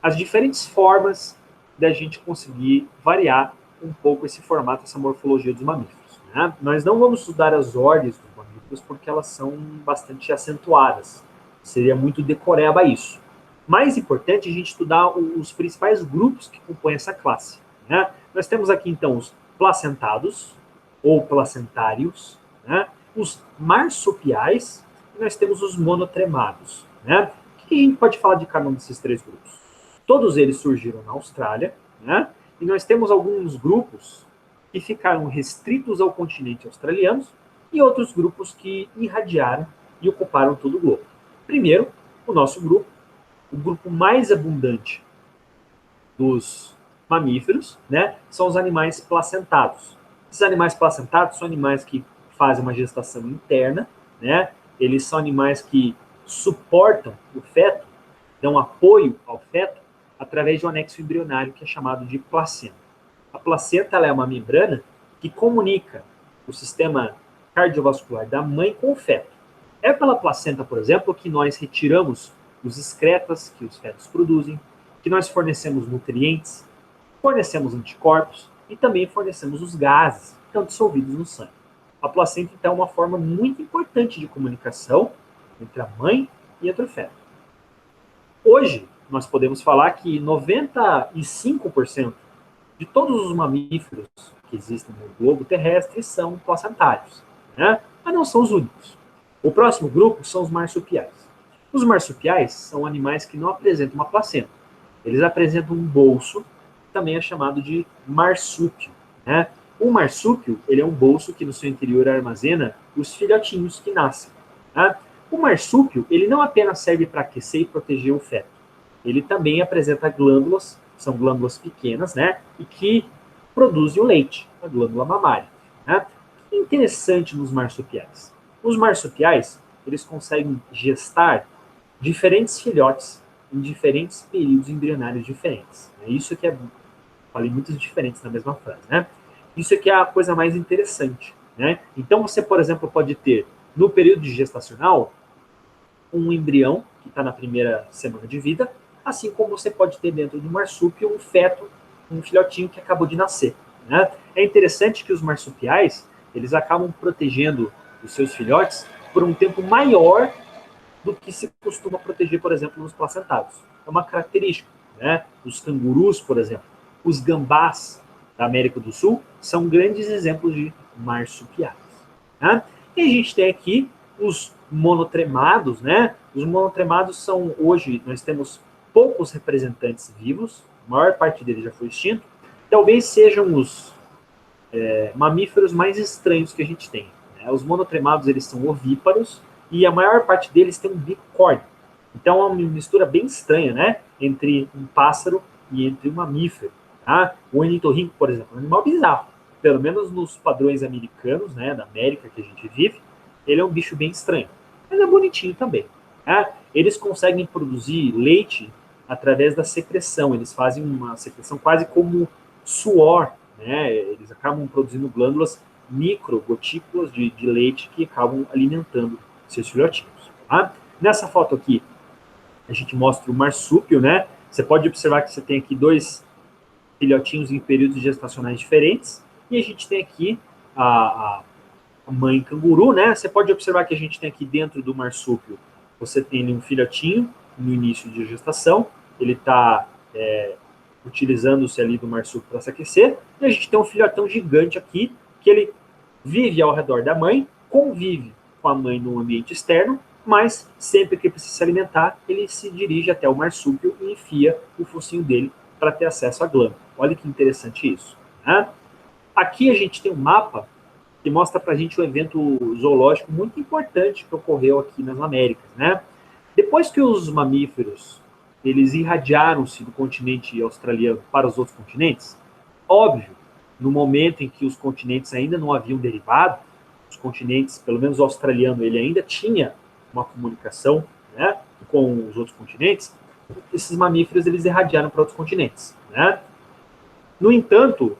as diferentes formas da gente conseguir variar um pouco esse formato, essa morfologia dos mamíferos, né? Nós não vamos estudar as ordens dos mamíferos porque elas são bastante acentuadas. Seria muito decoreba isso. Mais importante é a gente estudar os principais grupos que compõem essa classe, né? Nós temos aqui, então, os placentados, ou placentários, né? Os marsupiais, e nós temos os monotremados, né? O que a gente pode falar de cada um desses três grupos? Todos eles surgiram na Austrália, né? E nós temos alguns grupos que ficaram restritos ao continente australiano e outros grupos que irradiaram e ocuparam todo o globo. Primeiro, o nosso grupo, o grupo mais abundante dos mamíferos, né, são os animais placentados. Esses animais placentados são animais que fazem uma gestação interna, né? Eles são animais que suportam o feto, dão apoio ao feto através de um anexo embrionário que é chamado de placenta. A placenta ela é uma membrana que comunica o sistema cardiovascular da mãe com o feto. É pela placenta, por exemplo, que nós retiramos os excretas que os fetos produzem, que nós fornecemos nutrientes, fornecemos anticorpos e também fornecemos os gases que estão dissolvidos no sangue. A placenta, então, é uma forma muito importante de comunicação entre a mãe e entre o feto. Hoje, nós podemos falar que 95% de todos os mamíferos que existem no globo terrestre são placentários, né? Mas não são os únicos. O próximo grupo são os marsupiais. Os marsupiais são animais que não apresentam uma placenta. Eles apresentam um bolso, que também é chamado de marsúpio, né? O marsúpio, ele é um bolso que no seu interior armazena os filhotinhos que nascem, né? O marsúpio, ele não apenas serve para aquecer e proteger o feto. Ele também apresenta glândulas, são glândulas pequenas, né? E que produzem o leite, a glândula mamária, né? O que é interessante nos marsupiais? Os marsupiais, eles conseguem gestar diferentes filhotes em diferentes períodos embrionários diferentes. É isso que é... Falei muitos diferentes na mesma frase, né? Isso aqui é a coisa mais interessante, né? Então, você, por exemplo, pode ter, no período gestacional, um embrião, que está na primeira semana de vida, assim como você pode ter dentro do marsúpio um feto, um filhotinho que acabou de nascer, né? É interessante que os marsupiais, eles acabam protegendo os seus filhotes por um tempo maior do que se costuma proteger, por exemplo, nos placentados. É uma característica, né? Os cangurus, por exemplo, os gambás da América do Sul são grandes exemplos de marsupiais, né? E a gente tem aqui os monotremados, né? Os monotremados são, hoje, nós temos poucos representantes vivos, a maior parte deles já foi extinto. Talvez sejam os mamíferos mais estranhos que a gente tem, né? Os monotremados, eles são ovíparos, e a maior parte deles tem um bico córneo. Então é uma mistura bem estranha, né? Entre um pássaro e entre um mamífero. Tá? O ornitorrinco, por exemplo, é um animal bizarro. Pelo menos nos padrões americanos, né, da América que a gente vive, ele é um bicho bem estranho. Mas é bonitinho também. Tá? Eles conseguem produzir leite através da secreção. Eles fazem uma secreção quase como suor, né? Eles acabam produzindo glândulas microgotículas de leite que acabam alimentando seus filhotinhos. Tá? Nessa foto aqui, a gente mostra o marsúpio, né? Você pode observar que você tem aqui dois filhotinhos em períodos gestacionais diferentes, e a gente tem aqui a mãe canguru, né? Você pode observar que a gente tem aqui dentro do marsúpio, você tem um filhotinho no início de gestação, ele está utilizando-se ali do marsúpio para se aquecer, e a gente tem um filhotão gigante aqui, que ele vive ao redor da mãe, convive com a mãe no ambiente externo, mas sempre que precisa se alimentar, ele se dirige até o marsúpio e enfia o focinho dele para ter acesso à glândula. Olha que interessante isso. Né? Aqui a gente tem um mapa que mostra para a gente um evento zoológico muito importante que ocorreu aqui nas Américas. Né? Depois que os mamíferos eles irradiaram-se do continente australiano para os outros continentes, óbvio, no momento em que os continentes ainda não haviam derivado, os continentes, pelo menos o australiano, ele ainda tinha uma comunicação, né, com os outros continentes, esses mamíferos eles irradiaram para outros continentes. Né? No entanto,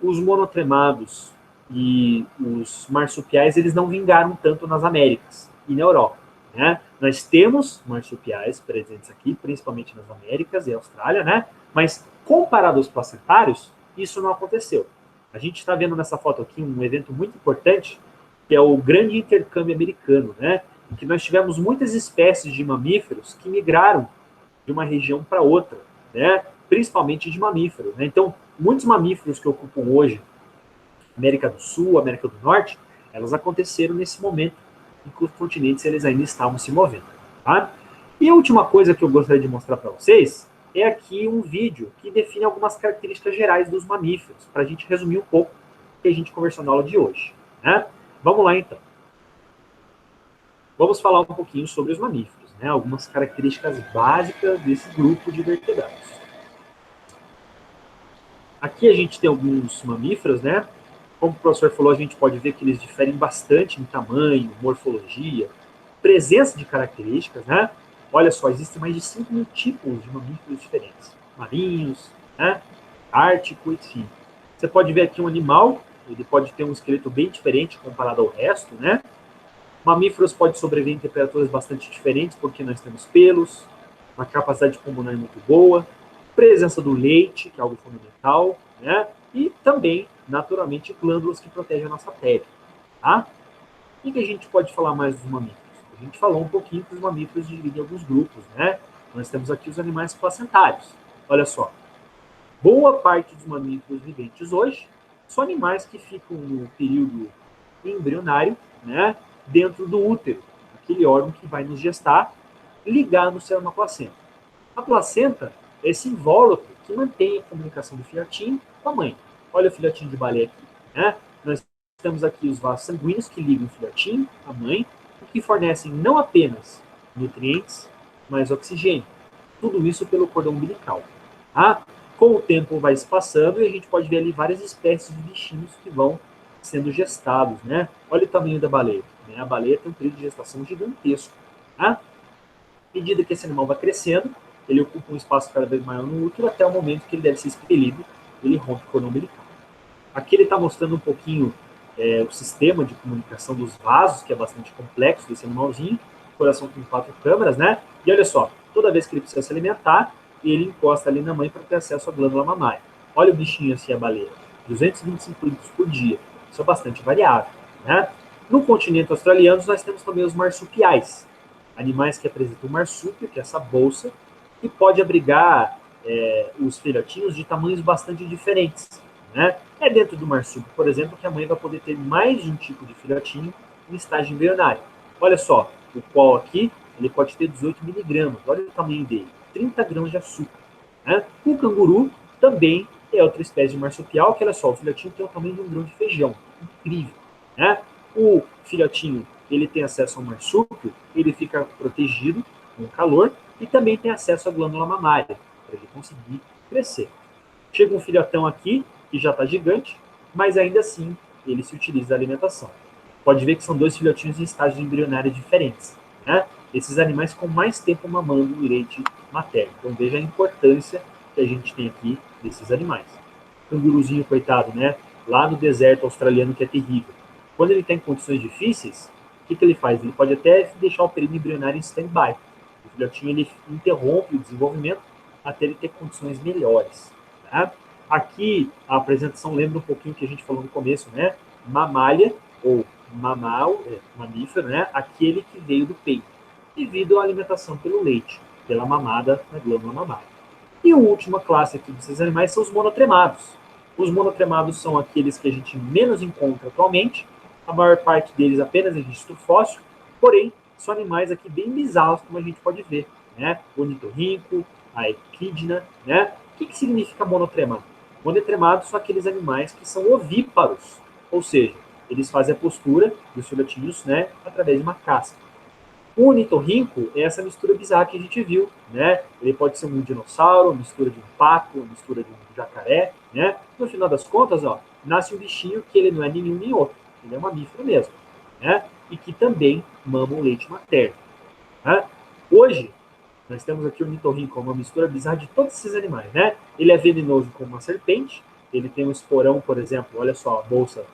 os monotremados e os marsupiais eles não vingaram tanto nas Américas e na Europa. Né? Nós temos marsupiais presentes aqui, principalmente nas Américas e Austrália, né? Mas comparado aos placentários, isso não aconteceu. A gente está vendo nessa foto aqui um evento muito importante, que é o Grande Intercâmbio Americano, né? Em que nós tivemos muitas espécies de mamíferos que migraram de uma região para outra, né? Principalmente de mamíferos. Né? Então, muitos mamíferos que ocupam hoje América do Sul, América do Norte, elas aconteceram nesse momento em que os continentes eles ainda estavam se movendo. Tá? E a última coisa que eu gostaria de mostrar para vocês é aqui um vídeo que define algumas características gerais dos mamíferos, para a gente resumir um pouco o que a gente conversou na aula de hoje. Né? Vamos lá, então. Vamos falar um pouquinho sobre os mamíferos, né? Algumas características básicas desse grupo de vertebrados. Aqui a gente tem alguns mamíferos, né? Como o professor falou, a gente pode ver que eles diferem bastante em tamanho, morfologia, presença de características, né? Olha só, existem mais de 5.000 tipos de mamíferos diferentes. Marinhos, né? Ártico, enfim. Você pode ver aqui um animal, ele pode ter um esqueleto bem diferente comparado ao resto, né? Mamíferos podem sobreviver em temperaturas bastante diferentes, porque nós temos pelos, uma capacidade pulmonar muito boa, presença do leite, que é algo fundamental, né? E também, naturalmente, glândulas que protegem a nossa pele. Tá? O que a gente pode falar mais dos mamíferos? A gente falou um pouquinho que os mamíferos dividem em alguns grupos, né? Nós temos aqui os animais placentários. Olha só, boa parte dos mamíferos viventes hoje são animais que ficam no período embrionário, né? Dentro do útero, aquele órgão que vai nos gestar, ligado-se a uma placenta. A placenta é esse invólucro que mantém a comunicação do filhotinho com a mãe. Olha o filhotinho de baleia aqui. Né? Nós temos aqui os vasos sanguíneos que ligam o filhotinho à mãe, que fornecem não apenas nutrientes, mas oxigênio. Tudo isso pelo cordão umbilical. Tá? Com o tempo vai se passando e a gente pode ver ali várias espécies de bichinhos que vão sendo gestados. Né? Olha o tamanho da baleia. Né? A baleia tem um período de gestação gigantesco. Tá? À medida que esse animal vai crescendo, ele ocupa um espaço cada vez maior no útero até o momento que ele deve ser expelido, ele rompe o cordão umbilical. Aqui ele está mostrando um pouquinho o sistema de comunicação dos vasos, que é bastante complexo desse animalzinho. O coração tem 4 câmaras, né? E olha só, toda vez que ele precisa se alimentar, ele encosta ali na mãe para ter acesso à glândula mamária. Olha o bichinho assim, a baleia. 225 litros por dia. Isso é bastante variável, né? No continente australiano, nós temos também os marsupiais. Animais que apresentam o marsúpio, que é essa bolsa, que pode abrigar os filhotinhos de tamanhos bastante diferentes. Né? É dentro do marsúpio, por exemplo, que a mãe vai poder ter mais de um tipo de filhotinho em estágio embrionário. Olha só, o pó aqui, ele pode ter 18 miligramas, olha o tamanho dele, 30 gramas de açúcar. Né? O canguru também é outra espécie de marsupial, que olha só, o filhotinho tem o tamanho de um grão de feijão, incrível. Né? O filhotinho, ele tem acesso ao marsúpio, ele fica protegido com calor e também tem acesso à glândula mamária, para ele conseguir crescer. Chega um filhotão aqui, que já está gigante, mas ainda assim ele se utiliza da alimentação. Pode ver que são dois filhotinhos em estágios embrionários diferentes. Né? Esses animais ficam mais tempo mamando o leite materno. Então veja a importância que a gente tem aqui desses animais. O canguruzinho, coitado, né? Lá no deserto australiano, que é terrível. Quando ele está em condições difíceis, o que ele faz? Ele pode até deixar o período embrionário em stand-by. O filhotinho ele interrompe o desenvolvimento até ele ter condições melhores. Tá? Aqui a apresentação lembra um pouquinho que a gente falou no começo, né? Mamália, ou mamífero, né? Aquele que veio do peito, devido à alimentação pelo leite, pela mamada na glândula mamária. E a última classe aqui desses animais são os monotremados. Os monotremados são aqueles que a gente menos encontra atualmente, a maior parte deles apenas em registro fóssil, porém, são animais aqui bem bizarros, como a gente pode ver, né? O ornitorrinco, a equidna, né? O que significa monotremado? Monotremados são aqueles animais que são ovíparos, ou seja, eles fazem a postura dos filhotinhos, né, através de uma casca. O ornitorrinco é essa mistura bizarra que a gente viu, né? Ele pode ser um dinossauro, mistura de um pato, mistura de um jacaré, né? No final das contas, ó, nasce um bichinho que ele não é nenhum nem outro, ele é um mamífero mesmo, né? E que também mama o leite materno. Né? Hoje, nós temos aqui o ornitorrinco, uma mistura bizarra de todos esses animais, né? Ele é venenoso como uma serpente, ele tem um esporão, por exemplo, olha só, a bolsa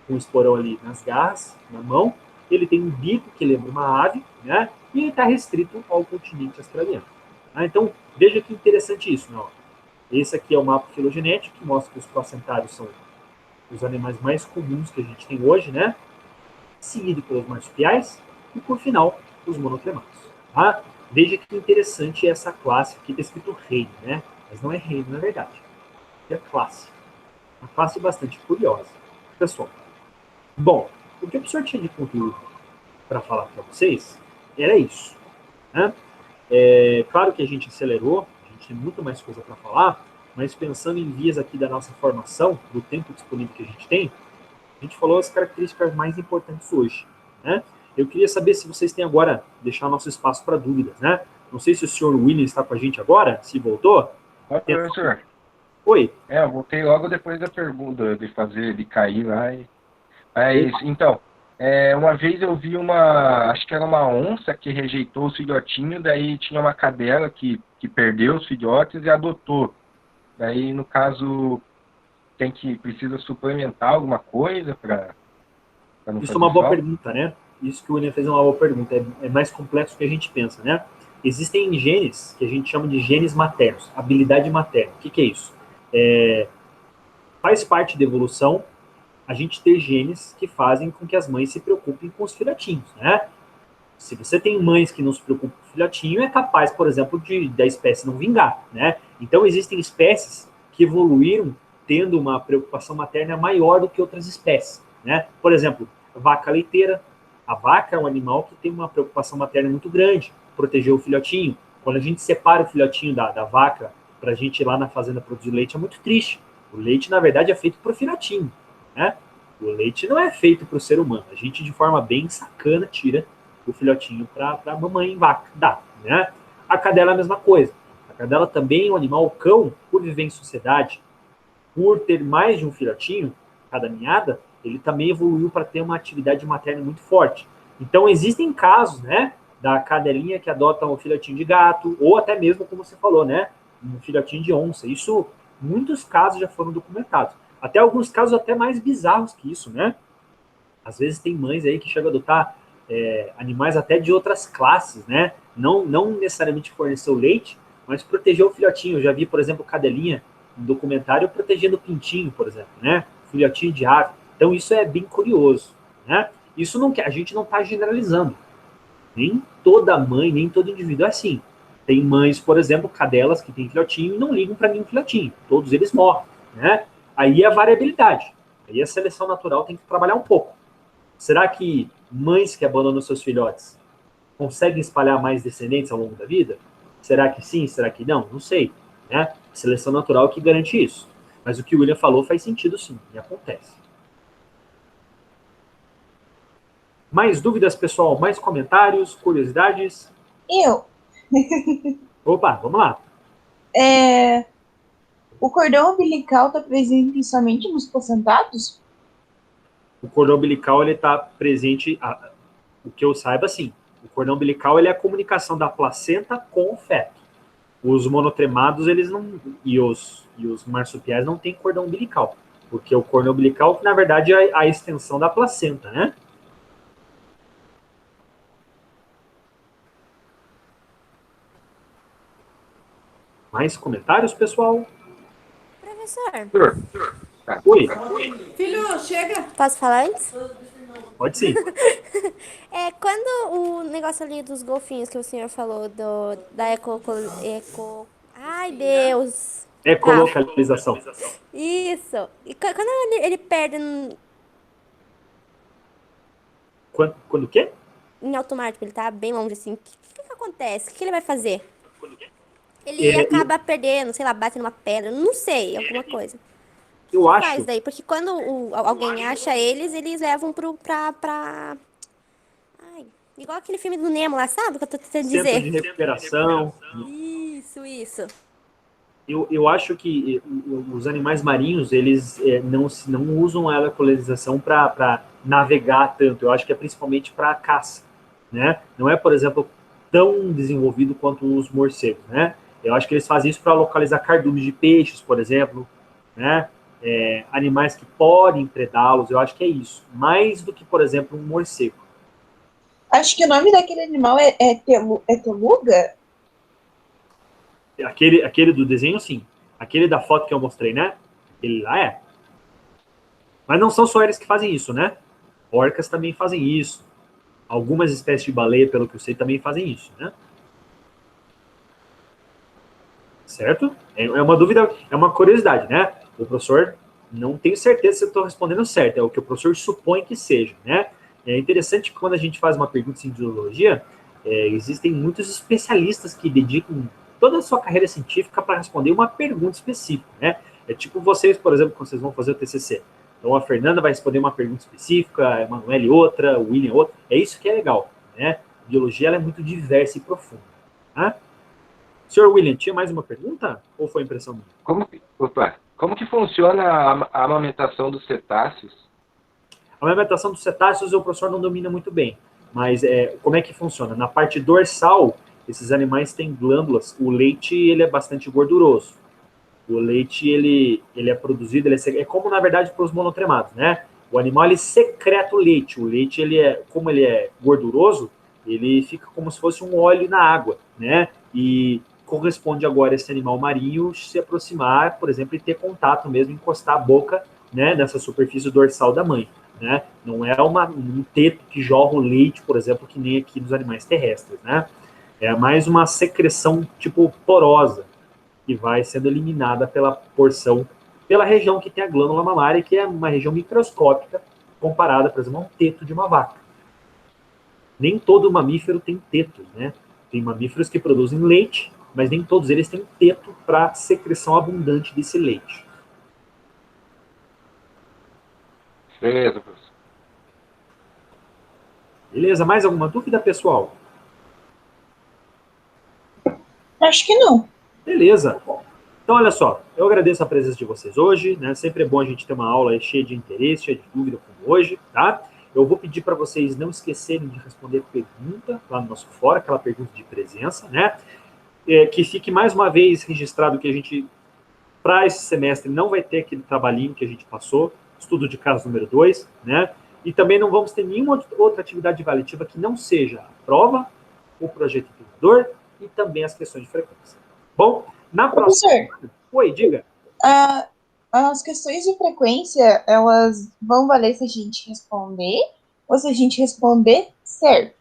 com um esporão ali nas garras, na mão, ele tem um bico que lembra uma ave, né? E ele está restrito ao continente australiano. Tá? Então, veja que interessante isso, né? Esse aqui é o mapa filogenético, que mostra que os placentários são os animais mais comuns que a gente tem hoje, né? Seguido pelos marsupiais e, por final, os monotremados. Tá? Veja que interessante essa classe, aqui está escrito reino, né? Mas não é reino, na verdade. É classe. Uma classe bastante curiosa. Pessoal, bom, o que o professor tinha de conteúdo para falar para vocês era isso. Né? Claro que a gente acelerou, a gente tem muito mais coisa para falar, mas pensando em vias aqui da nossa formação, do tempo disponível que a gente tem, a gente falou as características mais importantes hoje. Né? Eu queria saber se vocês têm agora, deixar nosso espaço para dúvidas. Né? Não sei se o senhor William está com a gente agora, se voltou. Oi, professor. Oi. Eu voltei logo depois da pergunta, de cair lá. É isso. Então, uma vez eu vi acho que era uma onça que rejeitou o filhotinho, daí tinha uma cadela que perdeu os filhotes e adotou. Daí, no caso, precisa suplementar alguma coisa para não Isso é uma boa pergunta, né? Isso que o William fez é uma boa pergunta. É mais complexo do que a gente pensa, né? Existem genes que a gente chama de genes maternos, habilidade materna. O que é isso? Faz parte da evolução a gente ter genes que fazem com que as mães se preocupem com os filhotinhos, né? Se você tem mães que não se preocupam com o filhotinho, é capaz, por exemplo, da espécie não vingar, né? Então, existem espécies que evoluíram tendo uma preocupação materna maior do que outras espécies, né? Por exemplo, a vaca leiteira. A vaca é um animal que tem uma preocupação materna muito grande, proteger o filhotinho. Quando a gente separa o filhotinho da vaca para a gente ir lá na fazenda produzir leite, é muito triste. O leite, na verdade, é feito para o filhotinho, né? O leite não é feito para o ser humano. A gente, de forma bem sacana, tira o filhotinho para a mamãe vaca dar, né? A cadela é a mesma coisa. A cadela também é um animal cão, por viver em sociedade, por ter mais de um filhotinho, cada ninhada, ele também evoluiu para ter uma atividade materna muito forte. Então, existem casos, né, da cadelinha que adota um filhotinho de gato, ou até mesmo, como você falou, né, um filhotinho de onça. Isso, muitos casos já foram documentados. Até alguns casos até mais bizarros que isso, né? Às vezes tem mães aí que chegam a adotar animais até de outras classes, né? Não necessariamente fornecer o leite, mas proteger o filhotinho. Eu já vi, por exemplo, cadelinha no documentário protegendo o pintinho, por exemplo, né? Filhotinho de ave. Então isso é bem curioso, né? Isso não, a gente não está generalizando. Nem toda mãe, nem todo indivíduo é assim. Tem mães, por exemplo, cadelas que têm filhotinho e não ligam para nenhum filhotinho. Todos eles morrem, né? Aí é a variabilidade. Aí a seleção natural tem que trabalhar um pouco. Será que mães que abandonam seus filhotes conseguem espalhar mais descendentes ao longo da vida? Será que sim? Será que não? Não sei. Né? Seleção natural que garante isso. Mas o que o William falou faz sentido sim, e acontece. Mais dúvidas, pessoal? Mais comentários, curiosidades? Eu. Opa, vamos lá. O cordão umbilical está presente somente nos placentados? O cordão umbilical ele está presente, o que eu saiba, sim. O cordão umbilical ele é a comunicação da placenta com o feto. Os monotremados eles não e os marsupiais não têm cordão umbilical, porque o cordão umbilical na verdade é a extensão da placenta, né? Mais comentários, pessoal? Professor, Oi, Filho, chega. posso falar antes? pode sim. Quando o negócio ali dos golfinhos que o senhor falou, da Ai, Deus! Ecolocalização. Isso! E quando ele perde Quando o quê? em alto mar, tipo, ele tá bem longe assim, o que acontece? O que ele vai fazer? Ele É, acaba perdendo, sei lá, bate numa pedra, não sei, alguma coisa. eu Faz acho daí, porque quando alguém acha eles levam pra... Ai, igual aquele filme do Nemo lá, sabe o que eu tô tentando centro de dizer? recuperação. Isso. Eu acho que os animais marinhos, eles não usam a ecolocalização para navegar tanto. Eu acho que é principalmente para caça, né? Não é, por exemplo, tão desenvolvido quanto os morcegos, né? Eu acho que eles fazem isso para localizar cardumes de peixes, por exemplo, né? Animais que podem predá-los, eu acho que é isso. Mais do que, por exemplo, um morcego. Acho que o nome daquele animal é teluga? Aquele do desenho, sim. Aquele da foto que eu mostrei, né? Ele lá é. Mas não são só eles que fazem isso, né? Orcas também fazem isso. Algumas espécies de baleia, pelo que eu sei, também fazem isso, né? Certo? É uma dúvida, é uma curiosidade, né? O professor não tenho certeza se eu estou respondendo certo, é o que o professor supõe que seja, né? É interessante que quando a gente faz uma pergunta em biologia, existem muitos especialistas que dedicam toda a sua carreira científica para responder uma pergunta específica, né? É tipo vocês, por exemplo, quando vocês vão fazer o TCC. Então a Fernanda vai responder uma pergunta específica, a Emanuele outra, o William outra. É isso que é legal, né? Biologia ela é muito diversa e profunda, tá? Senhor William, tinha mais uma pergunta? Ou foi impressão minha? Como que funciona a amamentação dos cetáceos? A amamentação dos cetáceos o professor não domina muito bem, mas como é que funciona? Na parte dorsal, esses animais têm glândulas, o leite ele é bastante gorduroso. O leite ele é produzido, é como na verdade para os monotremados, né? O animal ele secreta o leite como ele é gorduroso, ele fica como se fosse um óleo na água, né? E corresponde agora esse animal marinho se aproximar, por exemplo, e ter contato mesmo, encostar a boca, né, nessa superfície dorsal da mãe, né? Não é um teto que jorra o leite, por exemplo, que nem aqui nos animais terrestres, né? É mais uma secreção tipo porosa, que vai sendo eliminada pela região que tem a glândula mamária, que é uma região microscópica comparada, por exemplo, a um teto de uma vaca. Nem todo mamífero tem tetos, né? Tem mamíferos que produzem leite, mas nem todos eles têm teto para secreção abundante desse leite. Beleza, professor. Beleza? Mais alguma dúvida, pessoal? Acho que não. Beleza. Então, olha só, eu agradeço a presença de vocês hoje, né? Sempre é bom a gente ter uma aula cheia de interesse, cheia de dúvida como hoje, tá? Eu vou pedir para vocês não esquecerem de responder pergunta lá no nosso fórum, aquela pergunta de presença, né? Que fique mais uma vez registrado que a gente, para esse semestre, não vai ter aquele trabalhinho que a gente passou, estudo de caso número 2, né? E também não vamos ter nenhuma outra atividade avaliativa que não seja a prova, o projeto integrador e também as questões de frequência. Bom, na próxima... Professor, Oi, diga. as questões de frequência, elas vão valer se a gente responder ou se a gente responder certo?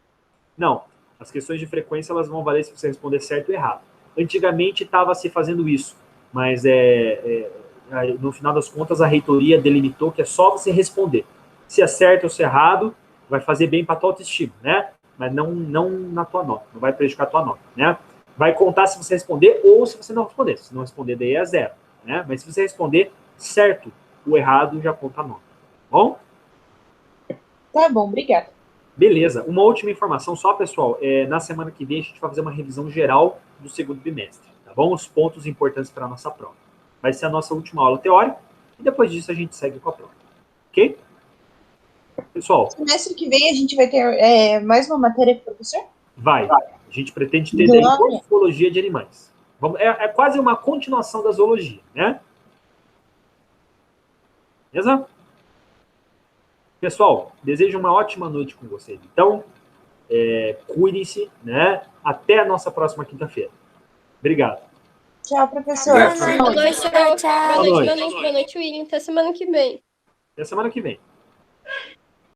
Não, as questões de frequência elas vão valer se você responder certo ou errado. Antigamente estava se fazendo isso, mas no final das contas a reitoria delimitou que é só você responder. Se é certo ou se é errado, vai fazer bem para a tua autoestima, né? Mas não na tua nota, não vai prejudicar a tua nota, né? Vai contar se você responder ou se você não responder. Se não responder, daí é 0, né? Mas se você responder certo, o errado já conta a nota. Bom? Tá bom, obrigada. Beleza. Uma última informação só, pessoal. Na semana que vem a gente vai fazer uma revisão geral do segundo bimestre, tá bom? Os pontos importantes para a nossa prova. Vai ser a nossa última aula teórica e depois disso a gente segue com a prova. Ok? Pessoal, Semestre que vem a gente vai ter mais uma matéria com o professor? vai. A gente pretende ter daí morfologia de animais. É quase uma continuação da zoologia, né? Beleza? Pessoal, desejo uma ótima noite com vocês. Então, cuidem-se, né? Até a nossa próxima quinta-feira. Obrigado. Tchau, professor. Boa noite, tchau, tchau. Boa noite. Boa noite, William. Até semana que vem. Até semana que vem.